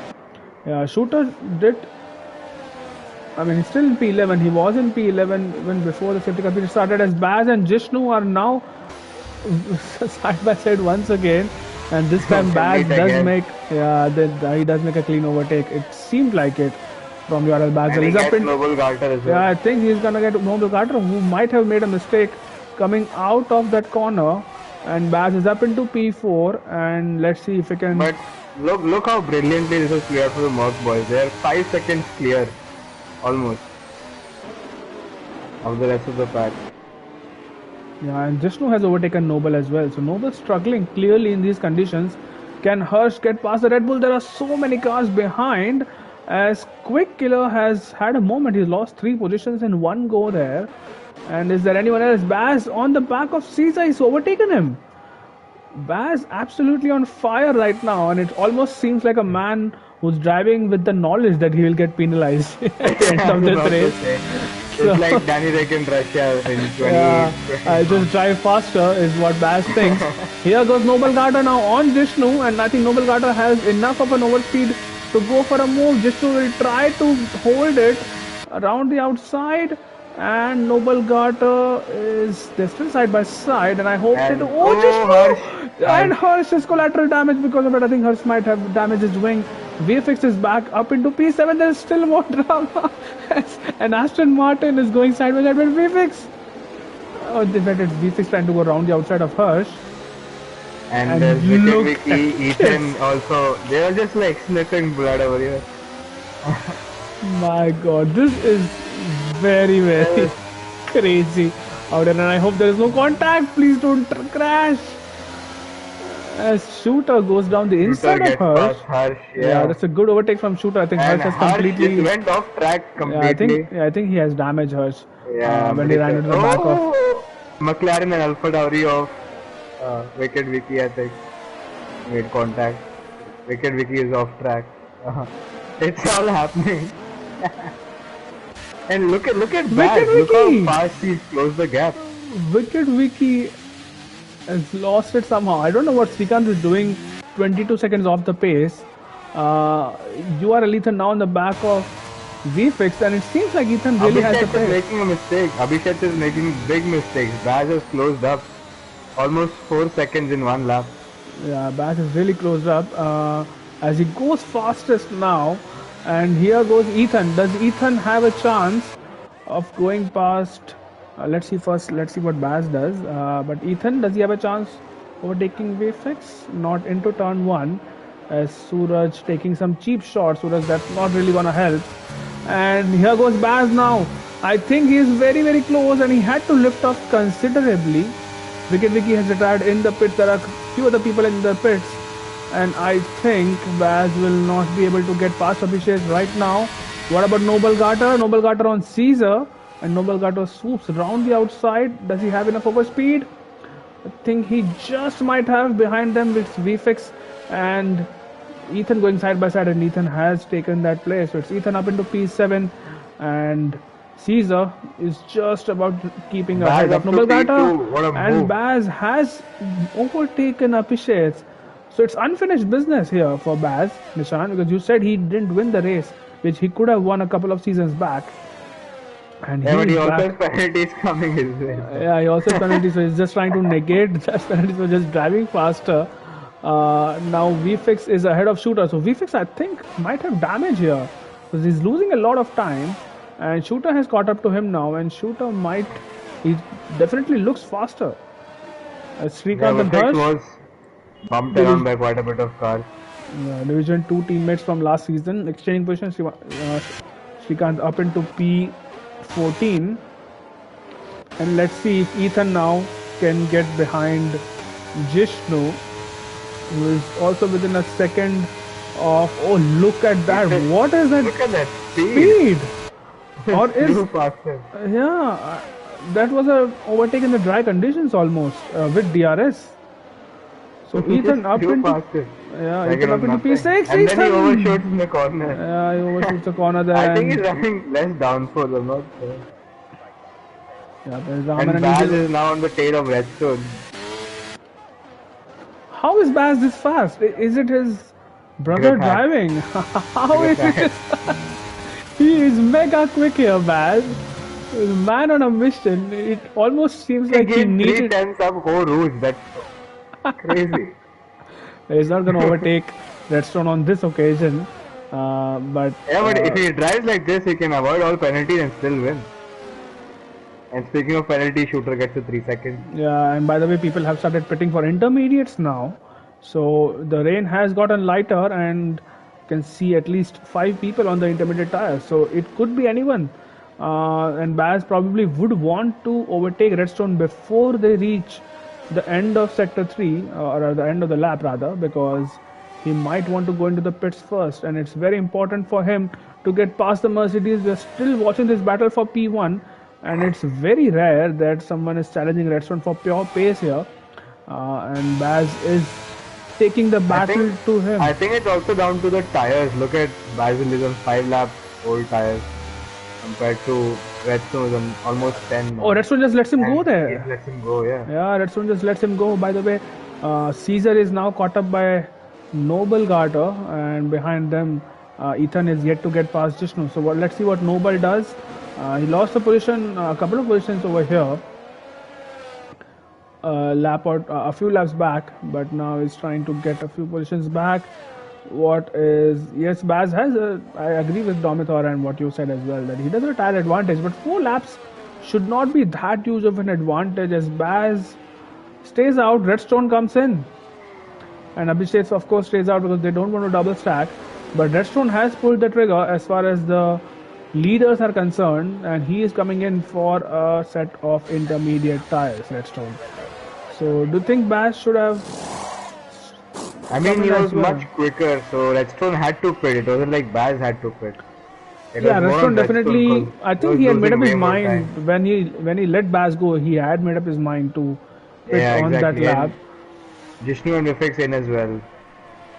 Yeah, Shooter did. I mean, he's still in P11. He was in P11 when before the safety car period started. As Baz and Jishnu are now side by side once again, and this time Baz does make he does make a clean overtake. It seemed like it from URL Baz. And he gets Noble Carter as well. Yeah, I think he's gonna get Noble Carter, who might have made a mistake coming out of that corner. And Baz is up into P4, and let's see if we can. But look how brilliantly this was cleared for the Merc boys. They are 5 seconds clear, almost, of the rest of the pack. Yeah, and Jishnu has overtaken Noble as well. So Noble struggling clearly in these conditions. Can Hirsch get past the Red Bull? There are so many cars behind. As Quick Killer has had a moment, he's lost 3 positions in one go there. And is there anyone else? Baz on the back of Caesar, he's overtaken him. Baz absolutely on fire right now, and it almost seems like a man who's driving with the knowledge that he will get penalized at the end of this race. It's like Danny Rick in Russia in 20. I'll just drive faster is what Baz thinks. Here goes Noble Carter now on Jishnu, and I think Noble Carter has enough of an overspeed to go for a move. Jishnu will try to hold it around the outside. And Noble Carter is they're still side by side, and I hope that and Hirsch is collateral damage because of it. I think Hirsch might have damaged his wing. VFX is back up into P7. There's still more drama, and Aston Martin is going side by side with VFX. Oh, it's VFX trying to go around the outside of Hirsch. And there's Vicky, Ethan also. They are just like sniffing blood over here. My God, this is very crazy out there, and I hope there is no contact. Please don't crash. As Shooter goes down the inside of Hirsch. Yeah, that's a good overtake from Shooter. I think Hirsch has completely went off track completely. I think he has damaged Hirsch. Yeah, when he ran into the back of McLaren and Alpha Tauri of Wicked Vicky, I think made contact. Wicked Vicky is off track. It's all happening. And look at Baz. Look how fast he's closed the gap. Wicked Vicky has lost it somehow. I don't know what Srikanth is doing. 22 seconds off the pace. You are Ethan now on the back of VFX, and it seems like Ethan really has the pace. Abhishek is making a mistake. Abhishek is making big mistakes. Baz has closed up almost 4 seconds in one lap. Yeah, Baz is really closed up as he goes fastest now. And here goes Ethan. Does Ethan have a chance of going past? Let's see what Baz does. But Ethan, does he have a chance overtaking VFX? Not into turn 1. As Suraj taking some cheap shots. Suraj, that's not really gonna help. And here goes Baz now. I think he is very close, and he had to lift off considerably. Wicked Vicky has retired in the pits. There are few other people in the pits. And I think Baz will not be able to get past Abhishek right now. What about Noble Carter? Noble Carter on Caesar. And Noble Carter swoops around the outside. Does he have enough overspeed? I think he just might have behind them with VFX and Ethan going side by side, and Ethan has taken that place. So it's Ethan up into P7, and Caesar is just about keeping Baz ahead up of to Nobalgata, P2. What a and move. Baz has overtaken Abhishek. So it's unfinished business here for Baz, Nishan, because you said he didn't win the race, which he could have won a couple of seasons back. And Yeah, but he's he also back. has penalties coming his way. So. Yeah, he also has penalties, so he's just trying to negate that penalties for just driving faster. Now VFix is ahead of Shooter, so VFix I think might have damage here because he's losing a lot of time, and Shooter has caught up to him now, and Shooter might he definitely looks faster. Yeah, Srikanth and Vifex Harsh, was bumped around Division, by quite a bit of cars. Division 2 teammates from last season exchanging positions. Srikanth up into P14. And let's see if Ethan now can get behind Jishnu, who is also within a second of. Oh, look at that! What is that Look at that speed? Or is Flew faster. that was a overtake in the dry conditions almost with DRS. So He Ethan just up flew into faster. Like Ethan it was up into nothing. P6. And then he Ethan. overshoots in the corner. Yeah, he overshoots the corner there. I think and- he's running less downforce, I'm not sure. Yeah, there's Raman And and Baz Eagle. is now on the tail of Redstone. How is Baz this fast? Is it his brother Grip hack. driving? How is Grip it? hack. He is mega quick here, Baz. Man on a mission. It almost seems He like he gained 3 needed. tenths of whole route. That's crazy. He's not going to overtake Redstone on this occasion. But Yeah, but if he drives like this, he can avoid all penalties and still win. And speaking of penalty, Shooter gets a 3 seconds. yeah, and by the way, people have started pitting for intermediates now. So the rain has gotten lighter, and can see at least 5 people on the intermediate tires. So it could be anyone. And Baz probably would want to overtake Redstone before they reach the end of sector 3, or the end of the lap rather, because he might want to go into the pits first, and it's very important for him to get past the Mercedes. We're still watching this battle for P1, and it's very rare that someone is challenging Redstone for pure pace here, and Baz is taking the battle to him. I think it's also down to the tires. Look at Basil is on 5 lap old tires compared to Redstone is on almost 10 now. Oh, Redstone just lets him go And there. It lets him go, yeah. Yeah, Redstone just lets him go. By the way, Caesar is now caught up by Noble Garter, and behind them, Ethan is yet to get past Jishnu. So let's see what Noble does. He lost a position, a couple of positions over here, a few laps back, but now he's trying to get a few positions back. Yes, Baz has I agree with Domitor and what you said as well, that he does have a tire advantage, but 4 laps should not be that huge of an advantage as Baz stays out, Redstone comes in. And Abhishek of course stays out because they don't want to double stack. But Redstone has pulled the trigger as far as the leaders are concerned, and he is coming in for a set of intermediate tires, Redstone. So do you think Baz should have... I mean, he as was well? much quicker, so Redstone had to pit. It wasn't like Baz had to pit. It Yeah, was more Redstone on definitely. 'cause I he think was he had made losing up his way more mind time. when he let Baz go. He had made up his mind to pit Yeah, on exactly. that lap. And Jishnu and Vifix in as well.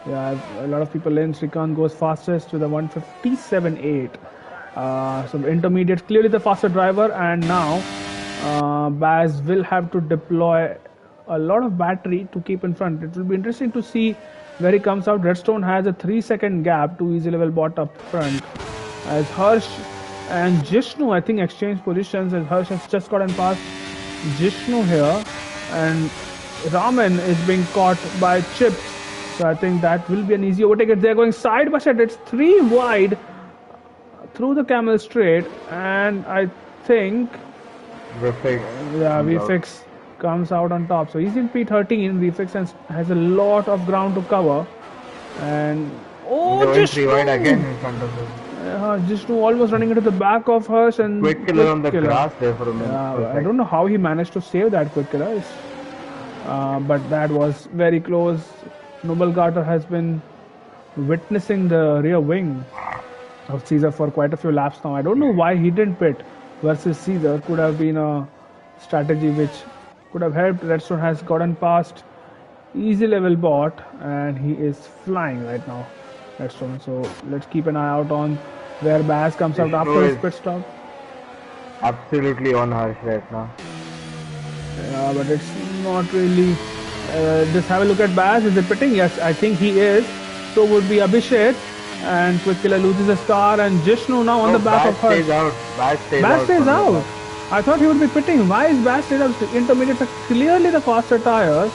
Yeah, a lot of people in. Srikanth goes fastest with a 157.8. So the intermediate, clearly the faster driver, and now Baz will have to deploy a lot of battery to keep in front. It will be interesting to see where he comes out. Redstone has a 3-second gap to easy level bot up front. As Harsh and Jishnu, I think, exchange positions, as Harsh has just gotten past Jishnu here, and Raman is being caught by Chips. So I think that will be an easy overtake. They're going side by side. It's 3 wide through the camel straight, and I think Vifix. yeah, comes out. VFix comes out on top. So he's in P13. VFix has a lot of ground to cover, and They're going 3 wide again in front of him. Jishnu almost running into the back of Harsh, and Quick killer on the grass there for a minute. Yeah, I don't know how he managed to save that quick killer, but that was very close. Noble Carter has been witnessing the rear wing of Caesar for quite a few laps now. I don't know why he didn't pit versus Caesar. Could have been a strategy which could have helped. Redstone has gotten past easy level bot, and he is flying right now. Redstone. So let's keep an eye out on where Baz comes out Vishnu after his is pit stop. absolutely on Harsh right now. Yeah, but it's not really. Just have a look at Baz. Is it pitting? Yes, I think he is. So would be Abhishek. And Quick Killer loses his car, and Jishnu now on Oh, the back of Baz Harsh. stays out. Baz stays Baz out stays from the out. back. I thought he would be pitting. Why is Baz stayed out? Intermediates are clearly the faster tires.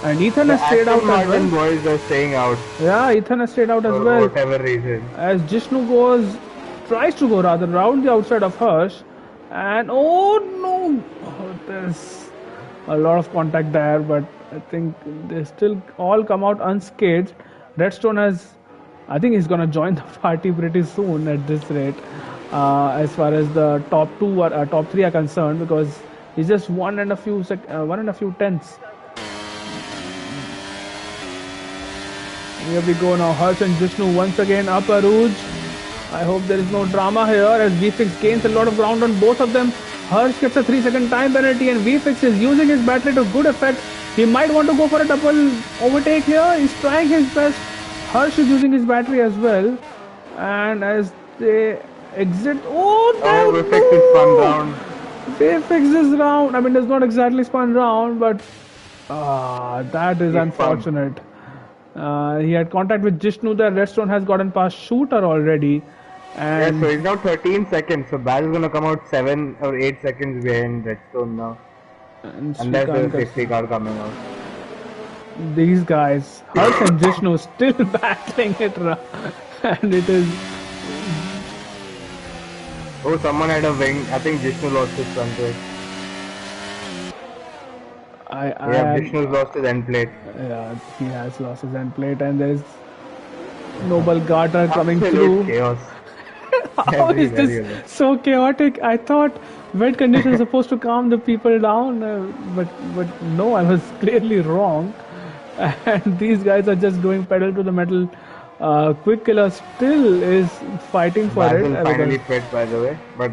And Ethan The has stayed out Aston as well. Martin boys are staying out Yeah, Ethan has stayed out as for well. whatever reason. As Jishnu tries to go rather round the outside of Harsh. And oh no, there's a lot of contact there, but I think they still all come out unscathed. Redstone I think he's gonna join the party pretty soon at this rate, as far as the top three are concerned, because he's just one and a few tenths. Here we go now. Harsh and Jishnu once again up Aruj. I hope there is no drama here as VFix gains a lot of ground on both of them. Harsh gets a 3-second time penalty and VFix is using his battery to good effect. He might want to go for a double overtake here. He's trying his best. Harsh is using his battery as well. And as they exit... Oh, VFX is spun round. VFX is round. I mean, it's not exactly spun round, but that is unfortunate. He had contact with Jishnu. The Redstone has gotten past Shooter already. And Yeah, so he's now 13 seconds. So Baz is gonna come out 7 or 8 seconds behind Redstone now. Unless there's a safety car coming out. These guys, Harsh and Jishnu, still battling it. And it is... Oh, someone had a wing. I think Jishnu lost his front plate. Jishnu's lost his end plate. Yeah, he has lost his end plate, and there's Noble Garter coming through. Chaos. How is this so chaotic? I thought wet conditions are supposed to calm the people down, but no, I was clearly wrong. And these guys are just going pedal to the metal. Quick Killer still is fighting for it. Basil finally pit, by the way, but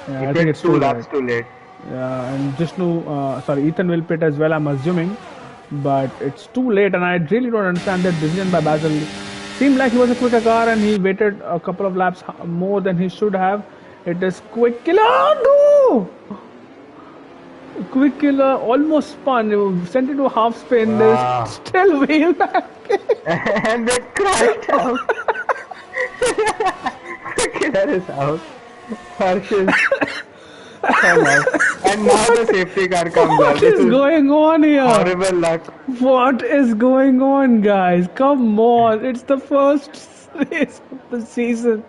yeah, I think it's 2 laps too late. Yeah, and Ethan will pit as well, I'm assuming, but it's too late, and I really don't understand that decision by Basil. Seemed like he was a quicker car, and he waited a couple of laps more than he should have. It is Quick Killer. Oh, no! Quick Killer almost spun, sent it to a half spin. There's still wheel back. And they crashed out. Quick Killer is out. Harsh is come out. And now the safety car comes out. What is going on here? Horrible luck. What is going on, guys? Come on. It's the first race of the season.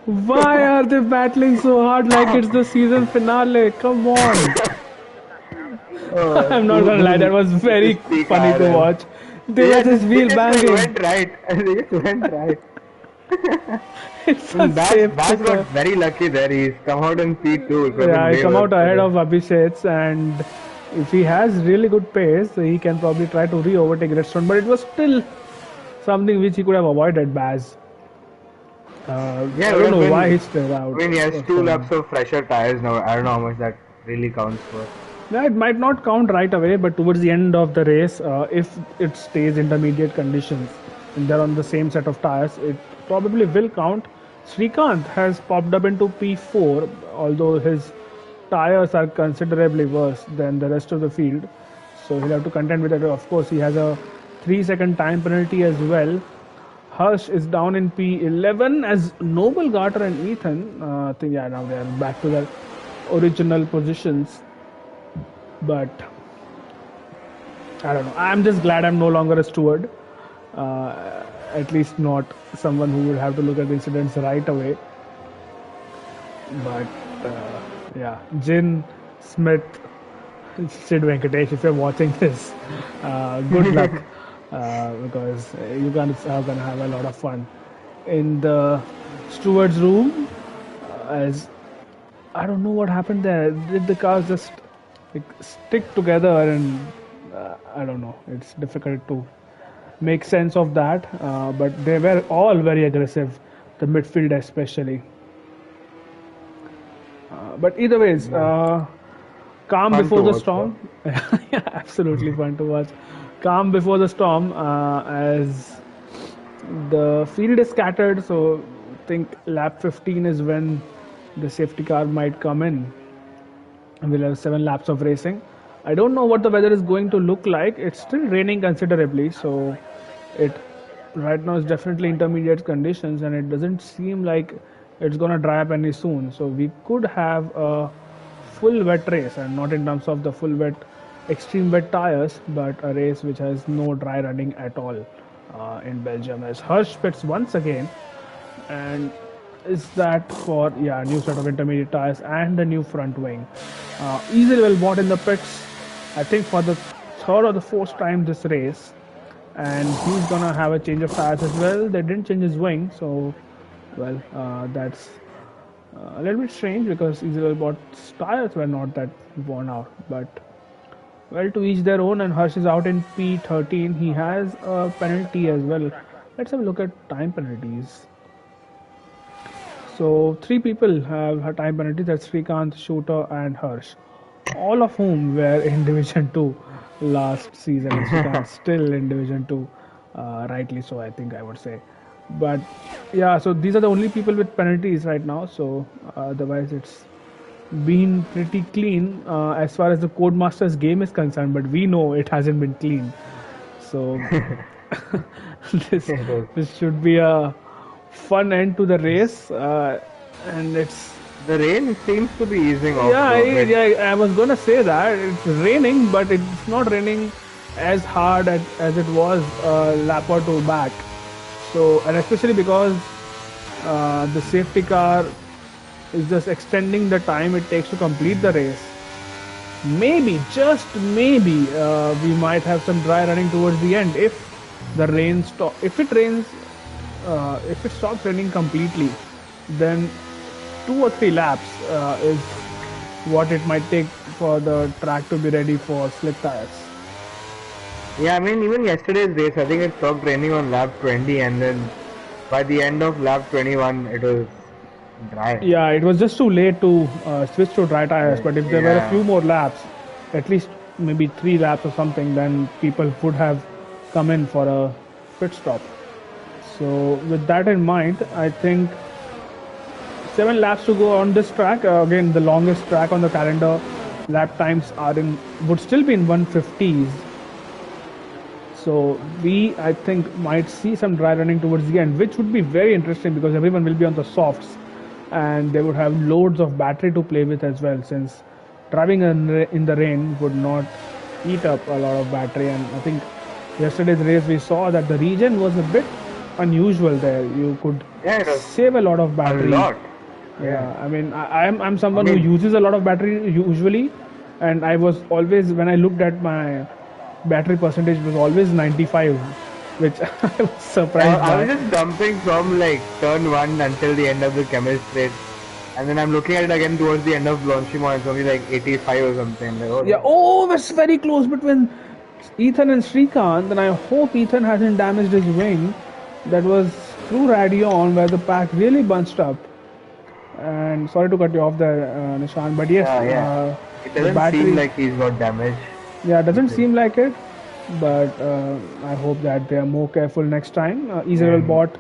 Why are they battling so hard like it's the season finale? Come on. I'm not gonna lie, that was very funny to watch. They were just wheel banging. They went right. They just went right. It's a safe Baz got very lucky there. He's come out in P2. Yeah, he come out ahead of Abhishek, and if he has really good pace, he can probably try to re-overtake Redstone. But it was still something which he could have avoided, Baz. I don't know why he's still out. I mean, he has 2 laps of fresher tires now. I don't know how much that really counts for. Yeah, it might not count right away, but towards the end of the race, if it stays intermediate conditions and they're on the same set of tires, it probably will count. Srikanth has popped up into P4, although his tires are considerably worse than the rest of the field. So he'll have to contend with it. Of course, he has a 3-second time penalty as well. Harsh is down in P11 as Noble Garter and Ethan. I think now they are back to their original positions. But I don't know. I'm just glad I'm no longer a steward. At least not someone who would have to look at the incidents right away. But yeah, Jin, Smith, Sid Venkatesh, if you're watching this, good luck. Because you guys are gonna have a lot of fun in the steward's room. As I don't know what happened there. Did the cars just stick together? And I don't know. It's difficult to make sense of that. But they were all very aggressive, the midfield especially. But either ways, calm fun before the watch, storm. Yeah, absolutely fun to watch. Calm before the storm, as The field is scattered, so I think lap 15 is when the safety car might come in. And we'll have 7 laps of racing. I don't know what the weather is going to look like. It's still raining considerably, so it right now is definitely intermediate conditions, and it doesn't seem like it's gonna dry up any soon. So we could have a full wet race, and not in terms of the full wet, extreme wet tires, but a race which has no dry running at all in Belgium. As Hirsch pits once again, and is that for new set of intermediate tires and a new front wing. Easily well bought in the pits, I think for the third or the fourth time this race, and he's gonna have a change of tires as well. They didn't change his wing, so well that's a little bit strange because Easily well bought's tires were not that worn out, but well, to each their own. And Hirsch is out in P13. He has a penalty as well. Let's have a look at time penalties. So 3 people have a time penalty. That's Srikanth, Shooter, and Hirsch, all of whom were in Division 2 last season. And Srikanth still in Division 2, rightly so, I think I would say. But yeah, so these are the only people with penalties right now. So otherwise, it's been pretty clean as far as the Codemasters game is concerned. But we know it hasn't been clean. So this should be a fun end to the race, and it's The rain seems to be easing off. I was gonna say that it's raining, but it's not raining as hard as it was a lap or two back. So, and especially because the safety car is just extending the time it takes to complete the race. Maybe, just maybe, we might have some dry running towards the end if the rain if it rains. If it stops raining completely, then 2 or 3 laps is what it might take for the track to be ready for slick tires. Yeah, I mean, even yesterday's race, I think it stopped raining on lap 20, and then by the end of lap 21, it was dry. Yeah, it was just too late to switch to dry tires, but if there were a few more laps, at least maybe 3 laps or something, then people would have come in for a pit stop. So with that in mind, I think 7 laps to go on this track. Again, the longest track on the calendar. Lap times would still be in 150s. So we, I think, might see some dry running towards the end, which would be very interesting because everyone will be on the softs, and they would have loads of battery to play with as well, since driving in the rain would not eat up a lot of battery. And I think yesterday's race we saw that the region was a bit unusual there. You could save a lot of battery. A lot. Yeah, I mean, I'm someone who uses a lot of battery usually, and I was always, when I looked at my battery percentage, was always 95, which I was surprised by. I was just dumping from like turn 1 until the end of the chemist race, and then I'm looking at it again towards the end of Blanchimont, and it's only like 85 or something. Like, it's very close between Ethan and Srikanth, and I hope Ethan hasn't damaged his wing. That was through Radion where the pack really bunched up. And sorry to cut you off there, Nishan, but yes, it doesn't seem like he's got damage. Yeah, it doesn't seem like it, but I hope that they are more careful next time. Easily bought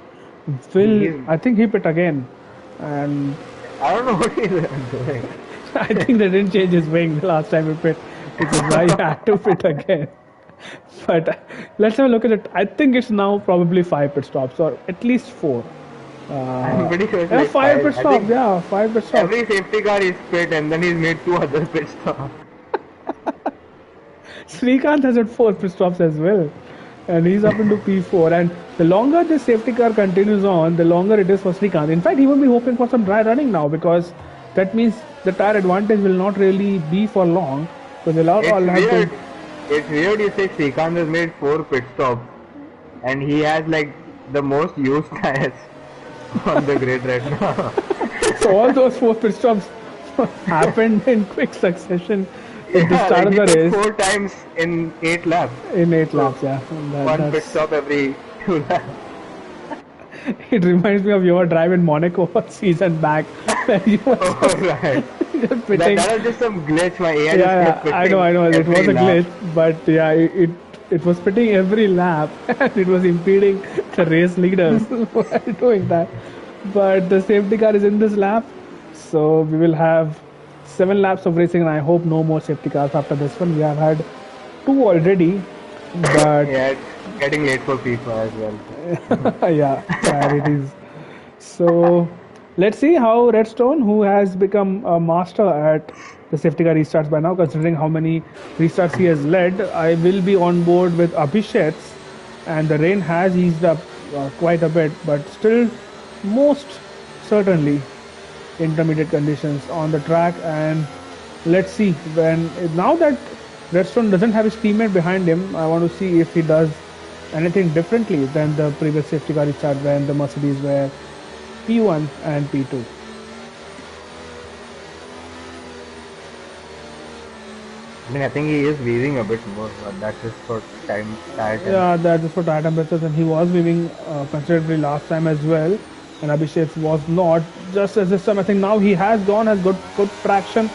will, I think he pit again, and I don't know what he's doing. I think they didn't change his wing the last time he pit, which is why he had to pit again. But let's have a look at it. I think it's now probably 5 pit stops, or at least 4. I'm pretty sure it's like 5 pit stops. Yeah, 5 pit stops. Every safety car is pit, and then he's made 2 other pit stops. Srikanth has had 4 pit stops as well, and he's up into P4. And the longer this safety car continues on, the longer it is for Srikanth. In fact, he will be hoping for some dry running now, because that means the tire advantage will not really be for long. So they'll all have to. It's weird you say Srikanth has made 4 pit stops, and he has like the most used tires on the grid right now. So all those 4 pit stops happened in quick succession at the start of the race. 4 times in 8 laps. In 8 laps, yeah. One pit stop every 2 laps. It reminds me of your drive in Monaco season back. Where you were right. That was just some glitch. My AI just kept pitting I know. It was a glitch, but yeah, it it was pitting every lap and it was impeding the race leaders while doing that. But the safety car is in this lap, so we will have 7 laps of racing, and I hope no more safety cars after this one. We have had two already, but Yeah, it's getting late for FIFA as well. yeah, priorities. So let's see how Redstone, who has become a master at the safety car restarts by now, considering how many restarts he has led. I will be on board with Abhishek's, and the rain has eased up quite a bit, but still, most certainly, intermediate conditions on the track. And let's see when now that Redstone doesn't have his teammate behind him, I want to see if he does anything differently than the previous safety car restart when the Mercedes were P1 and P2. I mean, I think he is weaving a bit more, but that's just for time. Yeah, that is for tire temperatures, and he was weaving considerably last time as well. And Abhishek was not. Just as this time, I think now he has good traction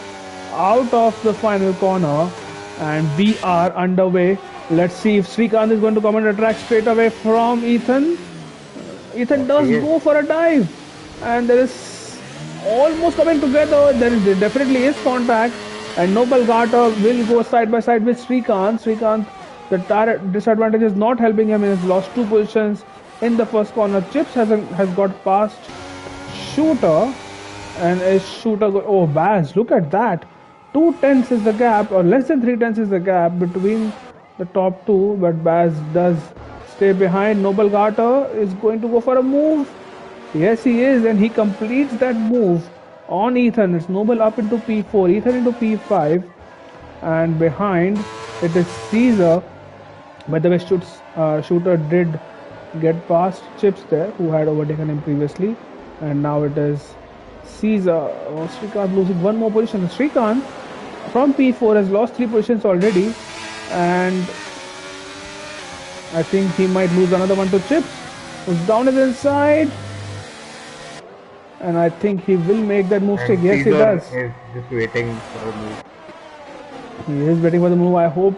out of the final corner, and we are underway. Let's see if Srikanth is going to come on the track straight away from Ethan. Ethan does go for a dive, and there is almost coming together. There definitely is contact, and Noble Gata will go side by side with Srikanth. Srikanth, the tire disadvantage is not helping him. He has lost 2 positions in the first corner. Chips has got past Shooter, and is Shooter oh Baz, look at that. 2 tenths is the gap, or less than 3 tenths is the gap between the top two, but Baz does stay behind. Noble Gata is going to go for a move. Yes, he is, and he completes that move on Ethan. It's Noble up into P4, Ethan into P5, and behind it is Caesar. By the way, Shooter did get past Chips there, who had overtaken him previously, and now it is Caesar. Oh, Srikanth losing one more position. Srikanth from P4 has lost 3 positions already, and I think he might lose another one to Chips, who's down his inside. And I think he will make that move stick. Yes, he does. Is just waiting for a move. He is waiting for the move. I hope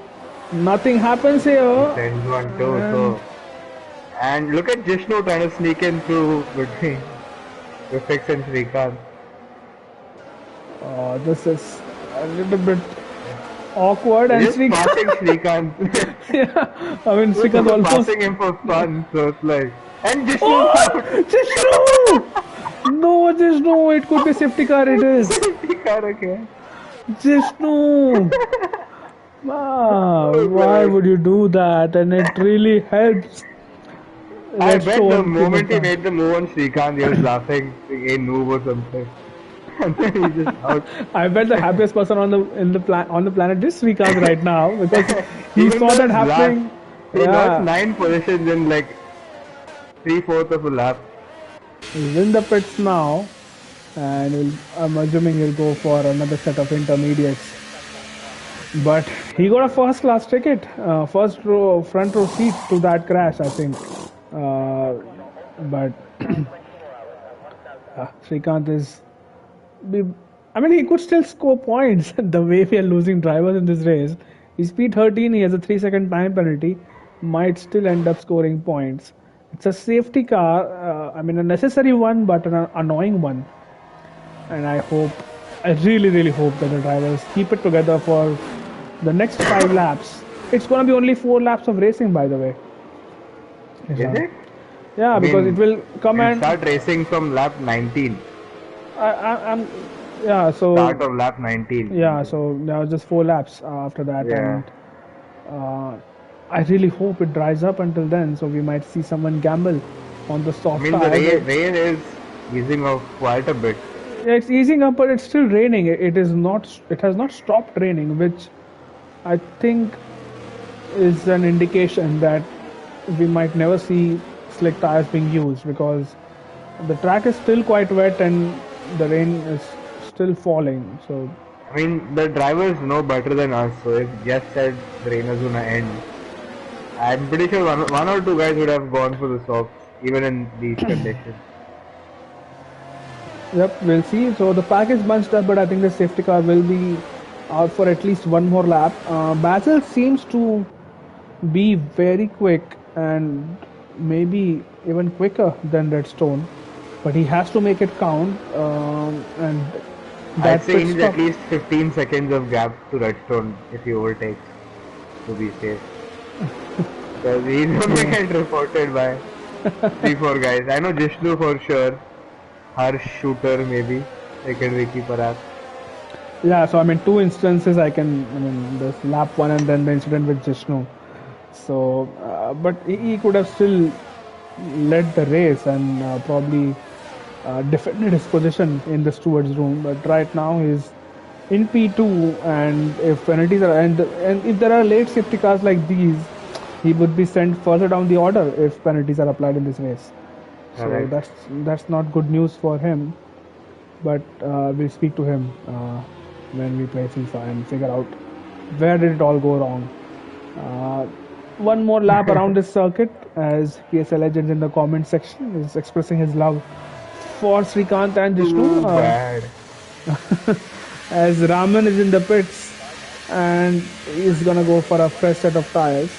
nothing happens here. He sends one too. And look at Jishnu trying to sneak in through between Rufix and Srikanth. This is a little bit awkward, and Just passing Srikanth. yeah, I mean Srikanth almost passing him for fun, so it's like, and Jishnu out. Jishnu! No, Jishnu, it could be safety car. It is safety car again. Jishnu. Why would you do that? And it really helps. I bet the moment he made the move on Srikanth, he was laughing, like a noob or something. And then he just out. I bet the happiest person on the planet is Srikanth right now, because he saw that happening. He lost 9 positions in like 3/4 of a lap. He's in the pits now, and I'm assuming he'll go for another set of intermediates. But he got a first class ticket, front row seat to that crash, I think. But Srikanth is. I mean, he could still score points the way we are losing drivers in this race. He's P13, he has a 3-second time penalty, might still end up scoring points. It's a safety car, I mean, a necessary one, but an annoying one. And I really, really hope that the drivers keep it together for the next 5 laps. It's going to be only 4 laps of racing, by the way. Is it? Yeah, because it will come and start racing from lap 19. So start of lap 19. Yeah, so now just 4 laps after that, yeah. And I really hope it dries up until then, so we might see someone gamble on the soft tire. I mean, the rain is easing off quite a bit. It's easing up, but it's still raining. It has not stopped raining, which I think is an indication that we might never see slick tires being used, because the track is still quite wet and the rain is still falling. So I mean, the drivers know better than us, so if just said the rain is gonna end, I'm pretty sure one or two guys would have gone for the softs, even in these conditions. Yep, we'll see. So the pack is bunched up, but I think the safety car will be out for at least one more lap. Basil seems to be very quick and maybe even quicker than Redstone, but he has to make it count. And I'd that say pit he needs stop. at least 15 seconds of gap to Redstone if he overtakes to be safe. Because he's gonna Yeah. get reported by 3-4 guys. I know Jishnu for sure. Harsh Shooter maybe. Second Ricky perhaps. Yeah, so I mean, two instances I can, I mean, this lap one and then the incident with Jishnu. So, but he could have still led the race and probably defended his position in the steward's room. But right now he's in P2, and if penalties are and if there are late safety cars like these, he would be sent further down the order if penalties are applied in this race. So Correct. that's not good news for him. But we'll speak to him when we play FIFA and figure out where did it all go wrong. Uh, one more lap around this circuit as PSL Legends in the comment section is expressing his love for Srikanth and Jishnu. Too bad. As Raman is in the pits and he's gonna go for a fresh set of tires.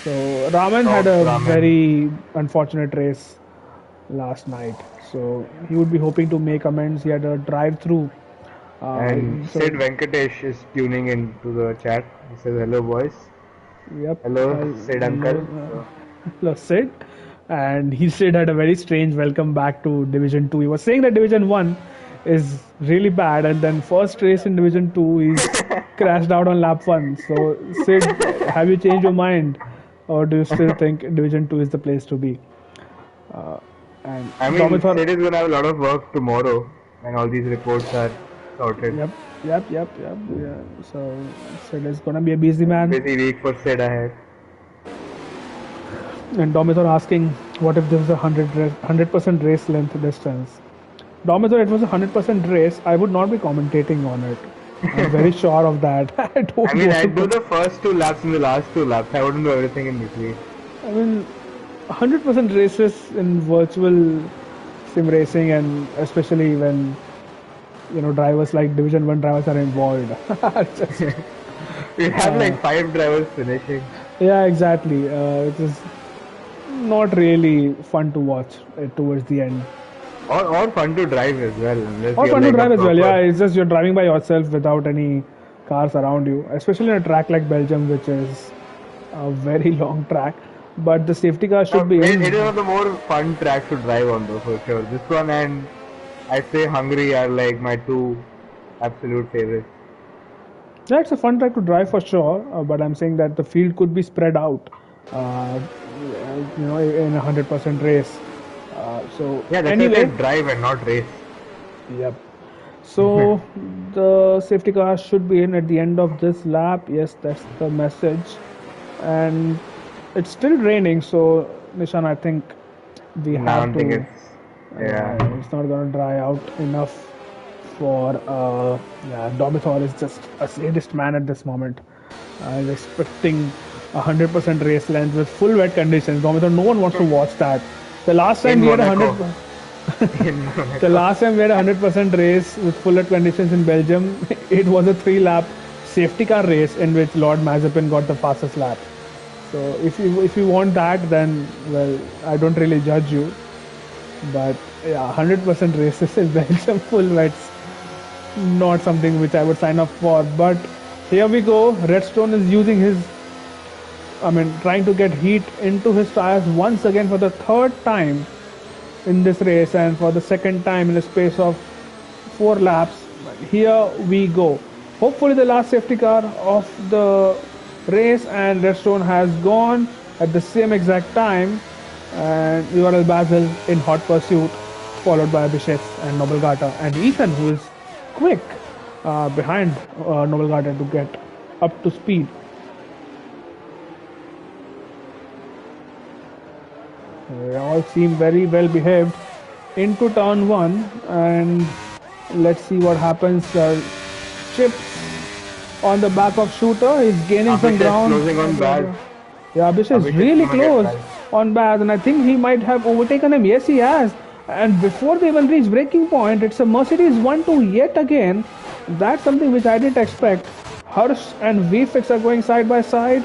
So Raman had Top a ramen. very unfortunate race last night. So he would be hoping to make amends. He had a drive-through. And So Sid Venkatesh is tuning into the chat. He says, hello boys. yep, Hello Sid uncle. So, hello Sid. And he said had a very strange welcome back to Division 2. He was saying that Division 1 is really bad, and then first race in Division 2 he's crashed out on lap 1. So Sid, have you changed your mind, or do you still think Division 2 is the place to be? And I mean, Domithor, Sid is gonna have a lot of work tomorrow when all these reports are sorted. yep. Yeah. So Sid is gonna be a busy man. Busy week for Sid ahead. And Domithor asking, what if this is a 100% race length distance? Domithor, it was a 100% race. I would not be commentating on it. I'm very sure of that. I don't I mean, want I'd do to. the first 2 laps and the last 2 laps. I wouldn't do everything in between. I mean, 100% races in virtual sim racing, and especially when drivers like Division 1 drivers are involved. Just, We have like 5 drivers finishing. yeah, exactly. It is not really fun to watch towards the end. Or fun to drive as well, unless Or you're fun to like a drive as well. Yeah, proper. it's just you're driving by yourself without any cars around you, especially in a track like Belgium, which is a very long track. But the safety car should be It is one in. of the more fun tracks to drive on though, for sure. This one and I'd say Hungary are like my two absolute favorites. Yeah, it's a fun track to drive for sure. But I'm saying that the field could be spread out. Uh, in a 100% race. So Yeah, that's why I anyway, said drive and not race. yep. So the safety car should be in at the end of this lap. Yes, that's the message. And it's still raining, so Nishan, I think we I have don't think to. it's yeah. It's not gonna dry out enough for. Yeah, Domithor is just a sadist man at this moment. He's expecting 100% race length with full wet conditions. Domithor, no one wants to watch that. The last time In we had a Monaco. 100. In The Monaco. last time we had a 100% race with full wet conditions in Belgium, it was a 3-lap safety car race in which Lord Mazepin got the fastest lap. So if you want that, then well, I don't really judge you. But yeah, 100% races in Belgium full wets, not something which I would sign up for. But here we go. Redstone is using trying to get heat into his tires once again for the third time in this race, and for the second time in a space of 4 laps. Here we go. Hopefully, the last safety car of the race and Redstone has gone at the same exact time. And URL Basil in hot pursuit, followed by Abhishek and Noble Gata and Ethan, who is quick behind Noble Gata to get up to speed. They all seem very well behaved into turn 1, and let's see what happens. Chips on the back of Shooter, he's gaining some Abhishek ground. closing on Baz. Yeah, Abhishek is Abhishek's really gonna get close Baz. on Baz, and I think he might have overtaken him. Yes, he has. And before they even reach breaking point, it's a Mercedes 1-2 yet again. That's something which I didn't expect. Harsh and VFix are going side by side.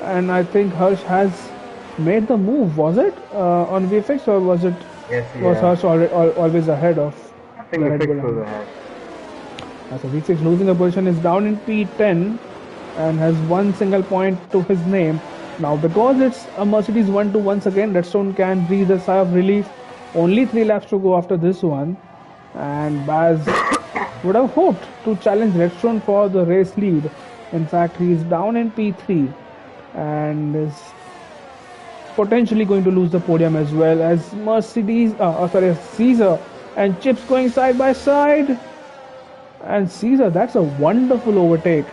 and I think Harsh has made the move. Was it on VFX, or Yes, was yeah. Harsh always ahead of I think the the Red fix Bull? was And ahead. so VFX losing the position is down in P10 and has one single point to his name. Now, because it's a Mercedes 1-2 once again, Redstone can breathe a sigh of relief. Only 3 laps to go after this one, and Baz would have hoped to challenge Redstone for the race lead. In fact, he is down in P3 and is potentially going to lose the podium as well as Caesar and Chips going side by side. And Caesar, that's a wonderful overtake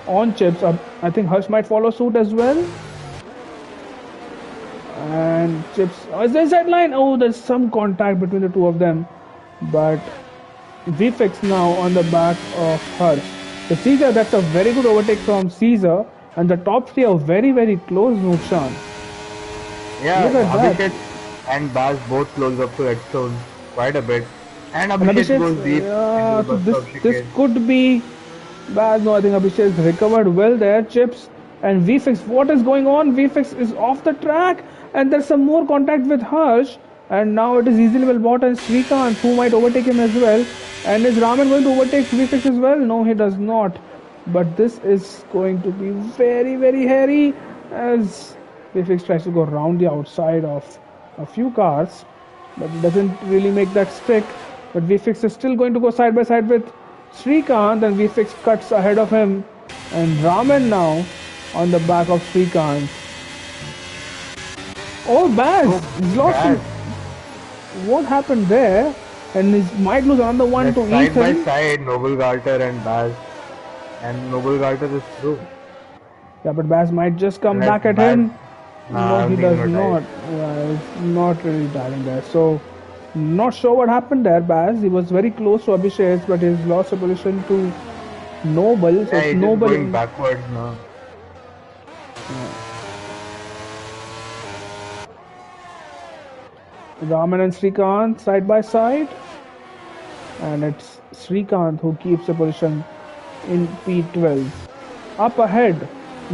on Chips. I think Hush might follow suit as well. And Chips is the inside line. Oh, there's some contact between the two of them, but VFX now on the back of Harsh. So Caesar, that's a very good overtake from Caesar, and the top three are very close, Nukshan. Yeah, Look at that. Abhishek and Baz both close up to Redstone quite a bit. And And Abhishek Abhishek, goes deep into the so bus this stop this chicane. could be bad. No, I think Abhishek recovered well there. Chips and VFX. What is going on? VFX is off the track, and there's some more contact with Harsh. And now it is easily well bought and Srikanth who might overtake him as well. And is Raman going to overtake VFX as well? No, he does not. But this is going to be very hairy as VFX tries to go around the outside of a few cars, but it doesn't really make that stick. But VFX is still going to go side by side with Srikanth, and VFX cuts ahead of him. And Raman now on the back of Srikanth. Oh, Baz! Oh, He's lost him. Baz. What happened there? And he might lose another one That's to side by Ethan. side, Noble Garter and Baz. And Noble Garter is through. Yeah, but Baz might just come Unless back at Baz. him. Nah, I No, don't he think he's does gonna die. not. He's not really diving there. So, not sure what happened there, Baz. He was very close to Abhishek, but he's lost a position to Noble. So Yeah, it's he's just Noble. going backwards now. Raman and Srikanth side by side, and it's Srikanth who keeps the position in P12. Up ahead,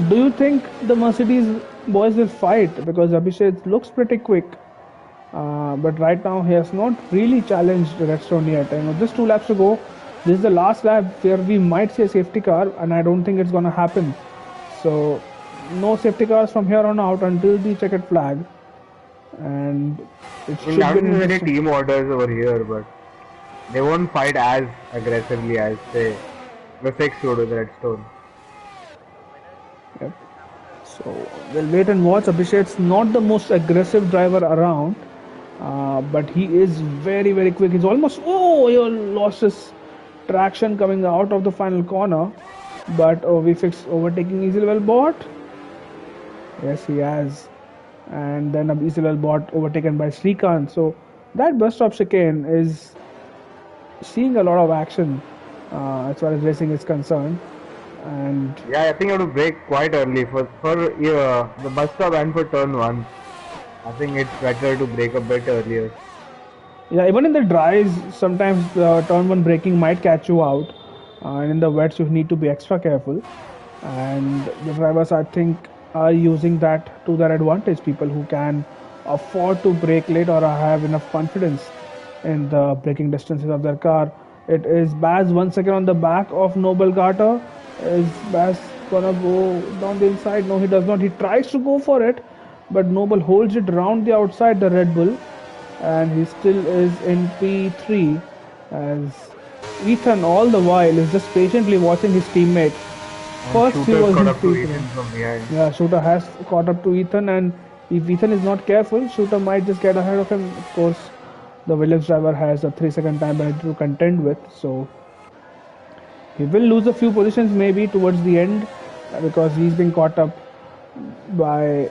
do you think the Mercedes boys will fight? Because Abhishek looks pretty quick, but right now he has not really challenged Redstone yet. Just 2 laps to go. This is the last lap where we might see a safety car, and I don't think it's gonna happen. So, no safety cars from here on out until the checkered flag, and it I mean, should I be don't an think there's any interesting. team orders over here, but they won't fight as aggressively as, say, the Fix would with Redstone. Yep. So we'll wait and watch. Abhishek's not the most aggressive driver around, but he is very quick. He's almost he lost his traction coming out of the final corner. But we fixed overtaking easily well bought. Yes, he has. And then easily well bought overtaken by Srikanth. So that bus stop chicane is seeing a lot of action as far as racing is concerned. And Yeah, I think you have to brake quite early for the bus stop and for turn one. I think it's better to brake a bit earlier. yeah, even in the dries, sometimes turn one braking might catch you out, and in the wets you need to be extra careful. And the drivers, I think, are using that to their advantage. People who can afford to brake late or have enough confidence in the braking distances of their car. It is Baz once again on the back of Noble Garter. Is Baz gonna go down the inside? No, he does not. He tries to go for it, but Noble holds it round the outside the Red Bull, and he still is in P3 as Ethan all the while is just patiently watching his teammate. And First he Shooter's was caught in up to P3. Ethan from behind. Yeah, Shooter has caught up to Ethan, and if Ethan is not careful, Shooter might just get ahead of him. Of course, the Williams driver has a 3 second time penalty to contend with, so he will lose a few positions maybe towards the end because he's been caught up by.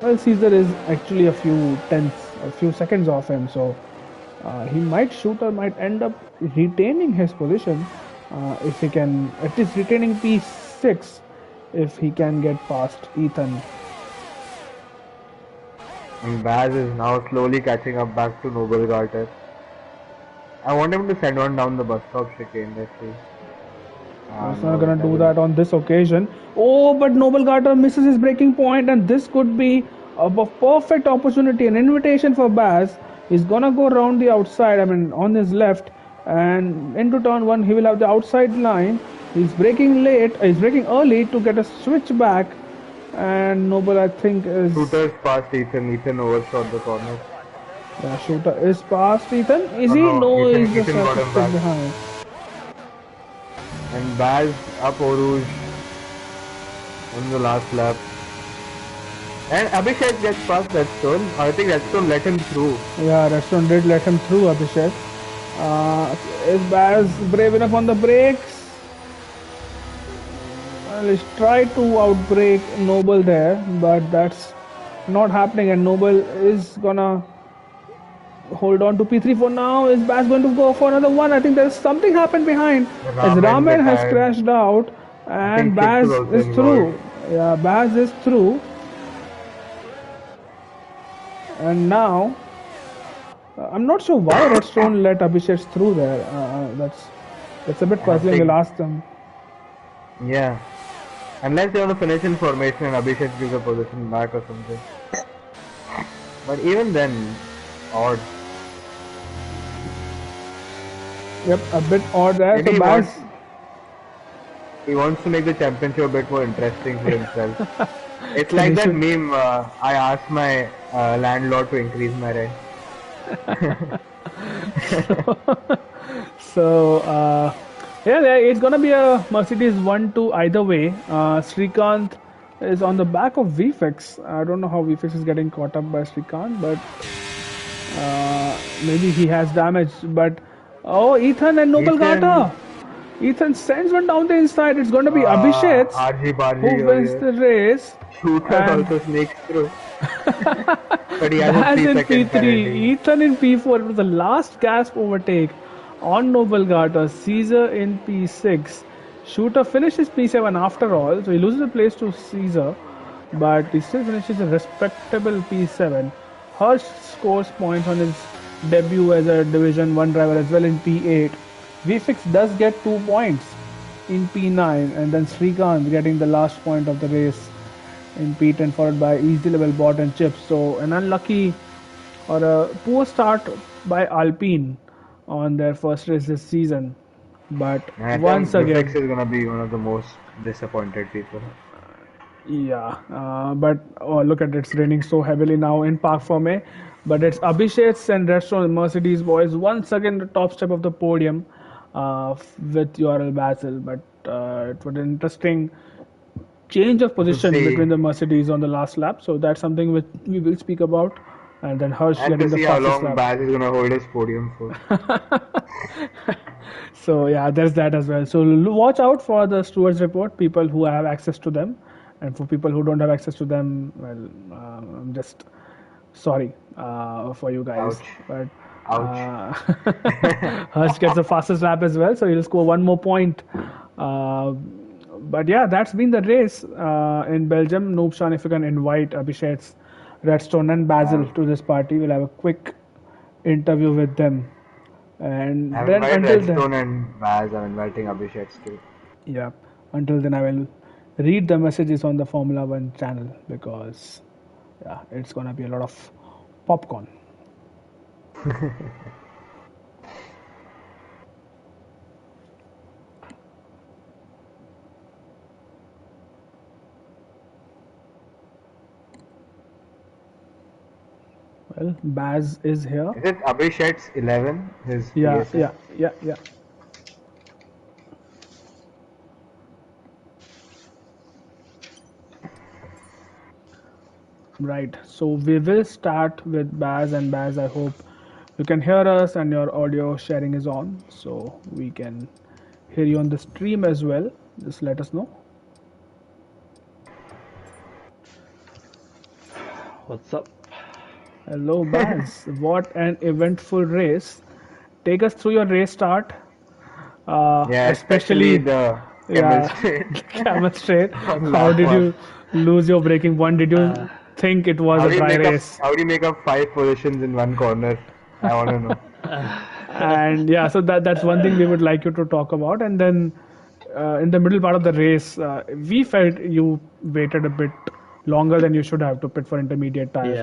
Well, Caesar is actually a few tenths, a few seconds off him, so he might Shooter might end up retaining his position if he can, at least retaining P6 if he can get past Ethan. And Baz is now slowly catching up back to Noble Garter. I want him to send one down the bus stop chicane, let's see. It's not No, gonna it do doesn't. that on this occasion. Oh, but Noble Garter misses his breaking point, and this could be a perfect opportunity, an invitation for Baz. He's gonna go around the outside, I mean, on his left, and into turn one, he will have the outside line. He's breaking late, he's breaking early to get a switch back, and Noble, I think, is. Shooters past Ethan. Ethan overshot the corner. Yeah, shooter is past Ethan. Is Oh he? no, No, Ethan, he's just Ethan has got to him stick back. behind. And Baz up Oruj on the last lap. And Abhishek gets past Redstone. I think Redstone let him through. Yeah, Restaurant did let him through, Abhishek. Is Baz brave enough on the brakes? Well, he's tried to outbreak Noble there, but that's not happening, and Noble is gonna hold on to P3 for now. Is Baz going to go for another one? I think there's something happened behind as Ramen Ramen has retired. crashed out, I think and Chips was Baz also is involved. through. Yeah, Baz is through, and now I'm not sure why Redstone let Abhishek through there. That's a bit I puzzling. We'll think, ask them. yeah. Unless they want to finish in formation and Abhishek gives a position back or something. But even then, odd. Yep, a bit odd there. Maybe So Baz, he wants to make the championship a bit more interesting for himself. It's then like he that should. meme. I asked my landlord to increase my rent. So yeah, it's gonna be a Mercedes 1-2 either way. Srikanth is on the back of VFX. I don't know how VFX is getting caught up by Srikanth, but maybe he has damage. But oh, Ethan and Noble Ethan, Gata. Ethan sends one down the inside. It's going to be Abhishek RG who Barji over wins here. the race, Shooter and also sneaks through. But he has a Baz 3 in second P3, penalty. Ethan in P4. It was the last gasp overtake on Noble Garter. Caesar in P6. Shooter finishes P7 after all, so he loses the place to Caesar, but he still finishes a respectable P7. Hirsch scores points on his debut as a Division 1 driver as well in P8. VFix does get 2 points in P9, and then Srikanth getting the last point of the race in P10, followed by easy level bot and chips. So an unlucky or a poor start by Alpine on their first race this season. But And I once think Vifex again, is gonna be one of the most disappointed people. yeah, but oh, look at it, it's raining so heavily now in Park Ferme. But it's Abhishek and Restaurant Mercedes boys once again the top step of the podium with URL Basel. But it was an interesting change of To position see between the Mercedes on the last lap. So that's something which we will speak about. And then Hirsch and to getting the see how fastest long lap. Baz is gonna hold his podium for. So yeah, there's that as well. So watch out for the stewards report. People who have access to them, and for people who don't have access to them, well, I'm just sorry for you guys. Ouch. But Ouch. Hirsch gets the fastest lap as well, so he'll score one more point. Uh, but yeah, that's been the race in Belgium. Noobshan, if you can invite Abhishek, Redstone, and Basil to this party, we'll have a quick interview with them. And I've then invited until then, Redstone and Baz. I'm inviting Abhishek too. yeah, until then I will read the messages on the Formula One channel because yeah, it's gonna be a lot of popcorn. Well, Baz is here. Is it Abhishek's 11? His Yeah, PSN? yeah, yeah, yeah. Right. So we will start with Baz, and Baz, I hope you can hear us and your audio sharing is on, so we can hear you on the stream as well. Just let us know. What's up? Hello, Baz. What an eventful race. Take us through your race start, Yeah, especially especially, the camel yeah, straight camel straight. on How lap did one. you lose your breaking point? Did Uh, you think it was a dry race? How do you make up 5 positions in one corner? I wanna know. And yeah, so that's one thing we would like you to talk about. And then in the middle part of the race, we felt you waited a bit longer than you should have to pit for intermediate tires.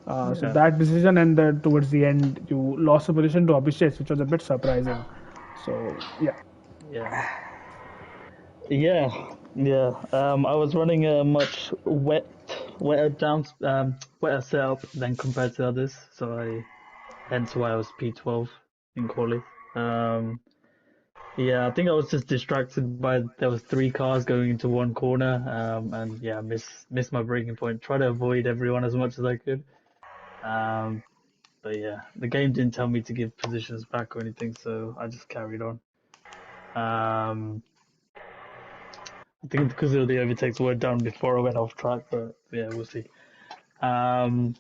Yeah, So yeah, that decision, and then towards the end, you lost the position to Abhishek, which was a bit surprising. So yeah. yeah, yeah. I was running a much wetter setup than compared to others, so hence why I was P12 in quali. Um, yeah, I think I was just distracted by there was three cars going into one corner, and yeah, missed my braking point. Try to avoid everyone as much as I could. Um, but yeah, the game didn't tell me to give positions back or anything, so I just carried on. Um, I think because of the overtakes were done before I went off track, but yeah, we'll see. Um,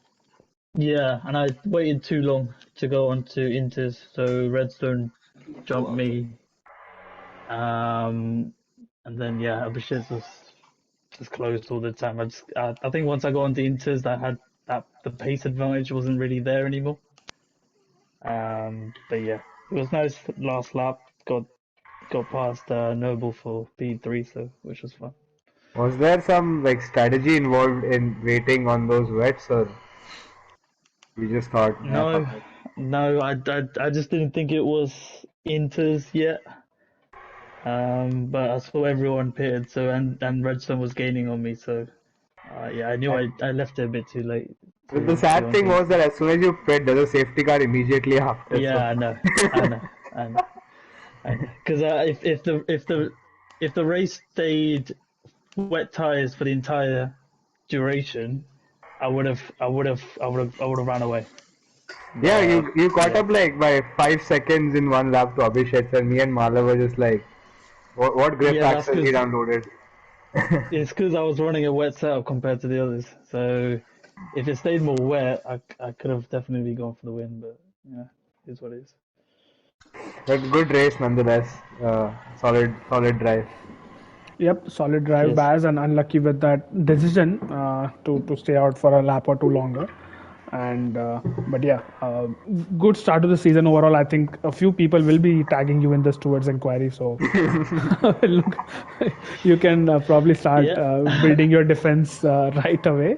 yeah, and I waited too long to go on to Inters, so Redstone jumped me. And then yeah, Abhishek was just closed all the time. I think once I got on the Inters, I had that the pace advantage wasn't really there anymore. But yeah, it was nice. Last lap got past Noble for P3, so which was fun. Was there some like strategy involved in waiting on those wets, or you just thought, yeah, fuck No, it? no, I just didn't think it was Inters yet. But I saw everyone pitted, so and Redstone was gaining on me, so yeah, I knew And I left it a bit too late the to go sad on to thing was that Inters. as soon as you pit, there's a safety car immediately after. So Yeah, I know, I know, I know. Because if the race stayed wet tires for the entire duration, I would have ran away. yeah, But you caught yeah, up like by 5 seconds in one lap to Abhishek, and me and Mala were just like, what grip yeah, packs that's has he because downloaded? it's because I was running a wet setup compared to the others. So if it stayed more wet, I could have definitely gone for the win. But yeah, it's what it is. But good race nonetheless. Solid drive. Yep, solid drive, Cheers. Baz, and unlucky with that decision to stay out for a lap or two longer. And but yeah, good start to the season overall. I think a few people will be tagging you in the stewards inquiry, so look, you can probably start Yeah, building your defense right away.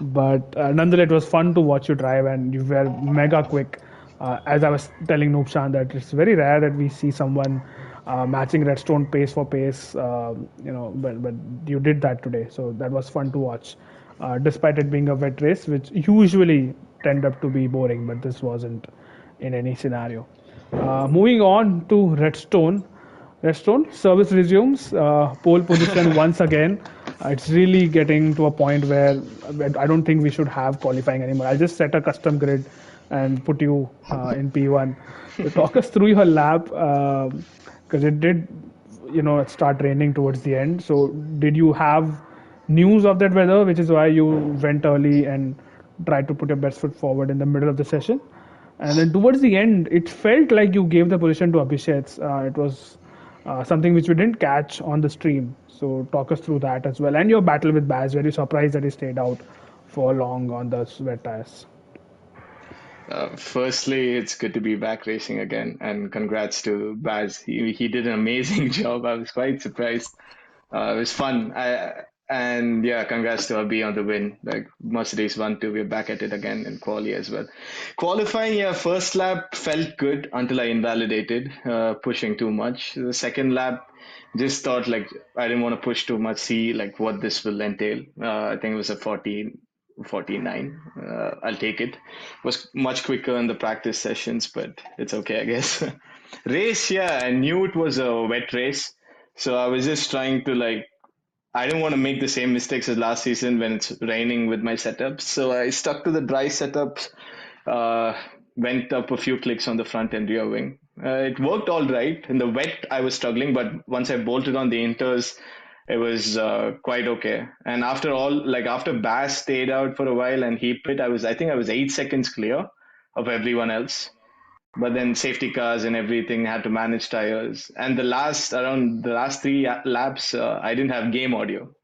But nonetheless, it was fun to watch you drive, and you were mega quick. As I was telling Noobshan, that it's very rare that we see someone matching Redstone pace for pace. But you did that today, so that was fun to watch. Despite it being a wet race, which usually tend up to be boring, but this wasn't in any scenario. Moving on to Redstone. Redstone service resumes, pole position once again. It's really getting to a point where I don't think we should have qualifying anymore. I'll just set a custom grid and put you in P1. So talk us through your lap, because it did, start raining towards the end. So did you have news of that weather, which is why you went early and tried to put your best foot forward in the middle of the session? And then towards the end, it felt like you gave the position to Abhishek. It was something which we didn't catch on the stream. So talk us through that as well. And your battle with Baz, very surprised that he stayed out for long on the wet tires. Firstly, it's good to be back racing again, and congrats to Baz. He did an amazing job. I was quite surprised. It was fun. And yeah, congrats to Abhi on the win. Like Mercedes 1-2, we're back at it again in quali as well. Qualifying, yeah, first lap felt good until I invalidated, pushing too much. The second lap, just thought like I didn't want to push too much, see like what this will entail. I think it was a 49. I'll take it. Was much quicker in the practice sessions, but it's okay, I guess. Race, yeah, I knew it was a wet race. So I was just trying to like I didn't want to make the same mistakes as last season when it's raining with my setups. So I stuck to the dry setups, uh, went up a few clicks on the front and rear wing. It worked all right. In the wet, I was struggling, but once I bolted on the inters, it was quite okay. And after all, like after Bass stayed out for a while and he pit, I think I was 8 seconds clear of everyone else. But then safety cars and everything had to manage tires. And around the last three laps, I didn't have game audio.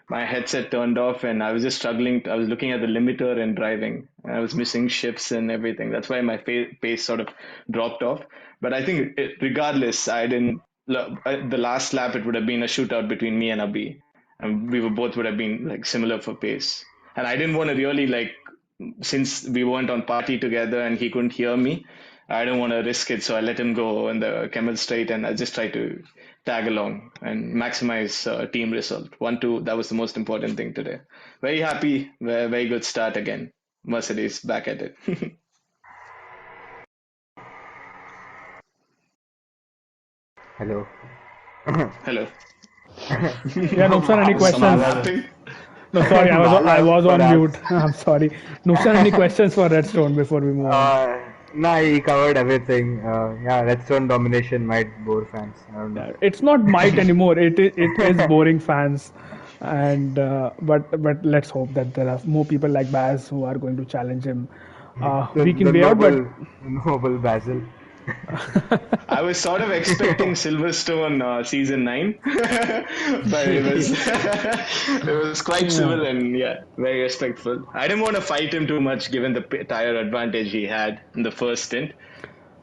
My headset turned off and I was just struggling. I was looking at the limiter and driving. I was missing shifts and everything. That's why my pace sort of dropped off. But I think regardless, I didn't the last lap it would have been a shootout between me and Abhi, and we were both would have been like similar for pace. And I didn't want to really like since we weren't on party together and he couldn't hear me, I didn't want to risk it, so I let him go in the Camel Straight, and I just tried to tag along and maximize team result. 1-2, that was the most important thing today. Very happy, very good start again. Mercedes back at it. Hello. Hello. Yeah, Nupsan, any Bala, Someone questions? Bala, laughing? No, sorry, I Bala, was on mute. perhaps. I'm sorry. Nupsan, any questions for Redstone before we move on? Nah, he covered everything. Yeah, Redstone domination might bore fans. I don't know. Yeah, it's not might anymore. It is boring fans, and but let's hope that there are more people like Baz who are going to challenge him The, week in the way out. But noble Basil. I was sort of expecting Silverstone season 9, but it was it was quite yeah, civil and yeah, very respectful. I didn't want to fight him too much given the tire advantage he had in the first stint.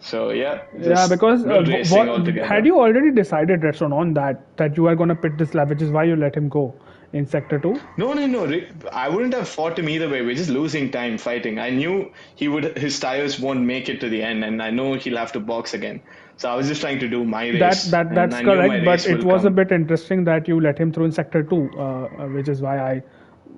So yeah, yeah, just because good racing what had altogether. you already decided Redstone on that you are going to pit this lap, which is why you let him go in sector two. No, no, no. I wouldn't have fought him either way. We're just losing time fighting. I knew his tires won't make it to the end, and I know he'll have to box again. So I was just trying to do my That race, that and that's I knew my correct, but race it will was a come. bit interesting that you let him through in sector two, which is why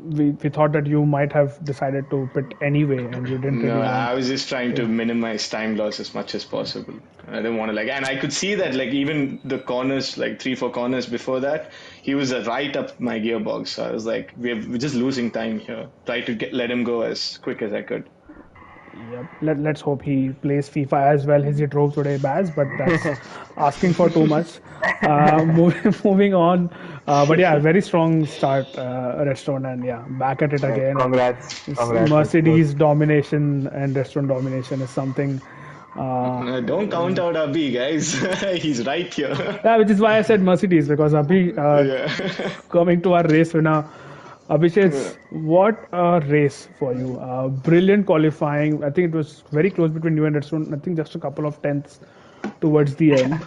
we thought that you might have decided to pit anyway, and you didn't No, really want I was just trying to to. minimize time loss as much as possible. I didn't want to like, and I could see that like even the corners, like 3, 4 corners before that, he was right up my gearbox. So I was like, we're just losing time here. Try to let him go as quick as I could. Yep. Let's hope he plays FIFA as well as he drove today, Baz. But that's asking for too much. Moving on. But yeah, very strong start, Redstone, and yeah, back at it again. And Congrats, Redstone. Mercedes domination and restaurant domination is something. Uh, Don't count out Abhi, guys. He's right here. yeah, which is why I said Mercedes because Abhi, Yeah. coming to our race winner, Yeah. Abhishek, what a race for you. Brilliant qualifying. I think it was very close between you and Redstone. I think just a couple of tenths towards the end.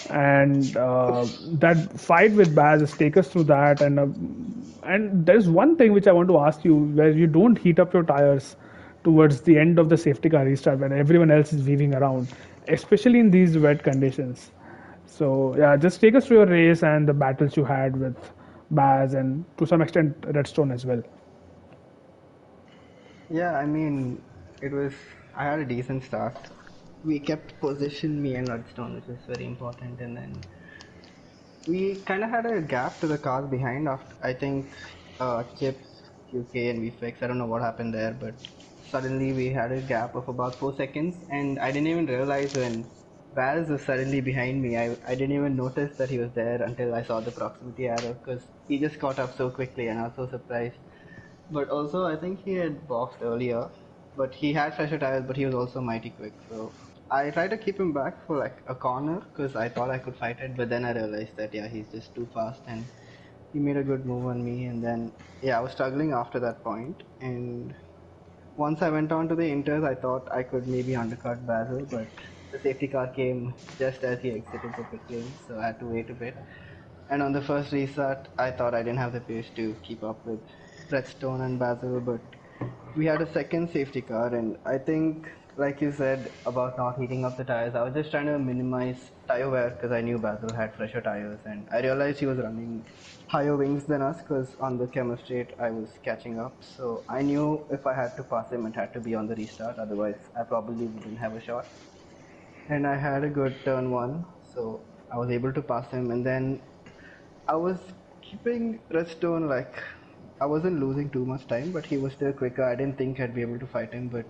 And that fight with Baz, just take us through that. And there's one thing which I want to ask you where you don't heat up your tires towards the end of the safety car restart when everyone else is weaving around, especially in these wet conditions. So yeah, just take us through your race and the battles you had with Baz and to some extent Redstone as well. Yeah, I mean, it was. I had a decent start. We kept position, me and Redstone, which was very important, and then we kind of had a gap to the cars behind. After I think Chips, QK, and VFX. I don't know what happened there, but suddenly we had a gap of about 4 seconds, and I didn't even realize when Vaz was suddenly behind me. I didn't even notice that he was there until I saw the proximity arrow because he just caught up so quickly, and I was so surprised. But also, I think he had boxed earlier, but he had fresher tires, but he was also mighty quick. So I tried to keep him back for like a corner because I thought I could fight it, but then I realized that yeah, he's just too fast, and he made a good move on me. And then yeah, I was struggling after that point, and once I went on to the inters, I thought I could maybe undercut Basil, but the safety car came just as he exited the pit lane, so I had to wait a bit. And on the first restart, I thought I didn't have the pace to keep up with Redstone and Basil, but we had a second safety car, and I think, like you said about not heating up the tires, I was just trying to minimize tire wear because I knew Basil had fresher tires, and I realized he was running higher wings than us because on the chemistry I was catching up. So I knew if I had to pass him, it had to be on the restart, otherwise, I probably wouldn't have a shot. And I had a good turn one, so I was able to pass him, and then I was keeping Redstone like I wasn't losing too much time, but he was still quicker. I didn't think I'd be able to fight him, but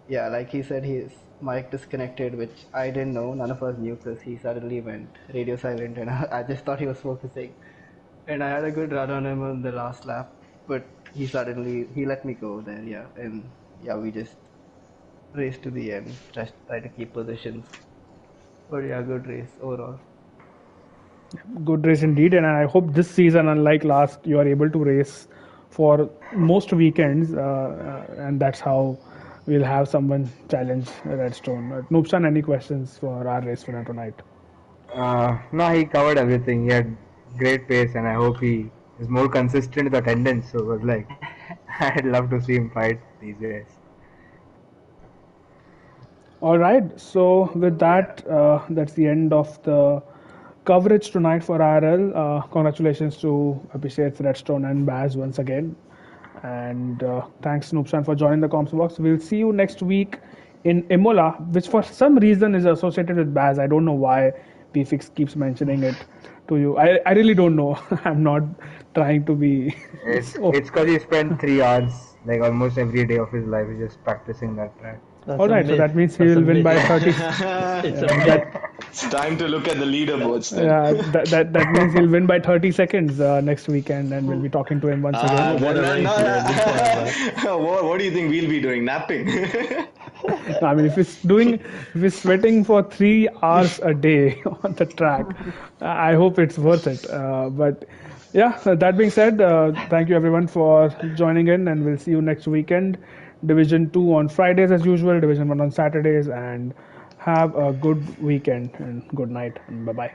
yeah, like he said, his mic disconnected, which I didn't know. None of us knew because he suddenly went radio silent, and I just thought he was focusing. And I had a good run on him on the last lap, but he let me go there, yeah, and yeah, we just raced to the end, just try to keep positions. But yeah, good race overall. Good race indeed, and I hope this season, unlike last, you are able to race for most weekends, and that's how we'll have someone challenge Redstone. Noobsan, any questions for our race winner tonight? No, he covered everything. He had great pace, and I hope he is more consistent with attendance. So it was like, I'd love to see him fight these days. All right. So with that, that's the end of the coverage tonight for RL. Congratulations to Abhishek, Redstone, and Baz once again. And thanks, Noopsan, for joining the Comms Box. We'll see you next week in Imola, which for some reason is associated with Baz. I don't know why PFix keeps mentioning it to you. I really don't know. I'm not trying to be so. It's because he spent 3 hours, like almost every day of his life, just practicing that track. That's All a right, so myth. that means he That's a will win myth. by 30. It's a Yeah, myth. It's time to look at the leaderboards then. that means he'll win by 30 seconds next weekend, and we'll be talking to him once again. What a race, yeah, live forever. What do you think we'll be doing? Napping? No, I mean, if he's sweating for 3 hours a day on the track, I hope it's worth it. But yeah, that being said, thank you everyone for joining in, and we'll see you next weekend. Division 2 on Fridays as usual, Division 1 on Saturdays, and have a good weekend and good night, and bye bye.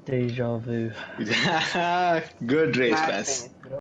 Deja vu. Good race, Mad Baz. finish.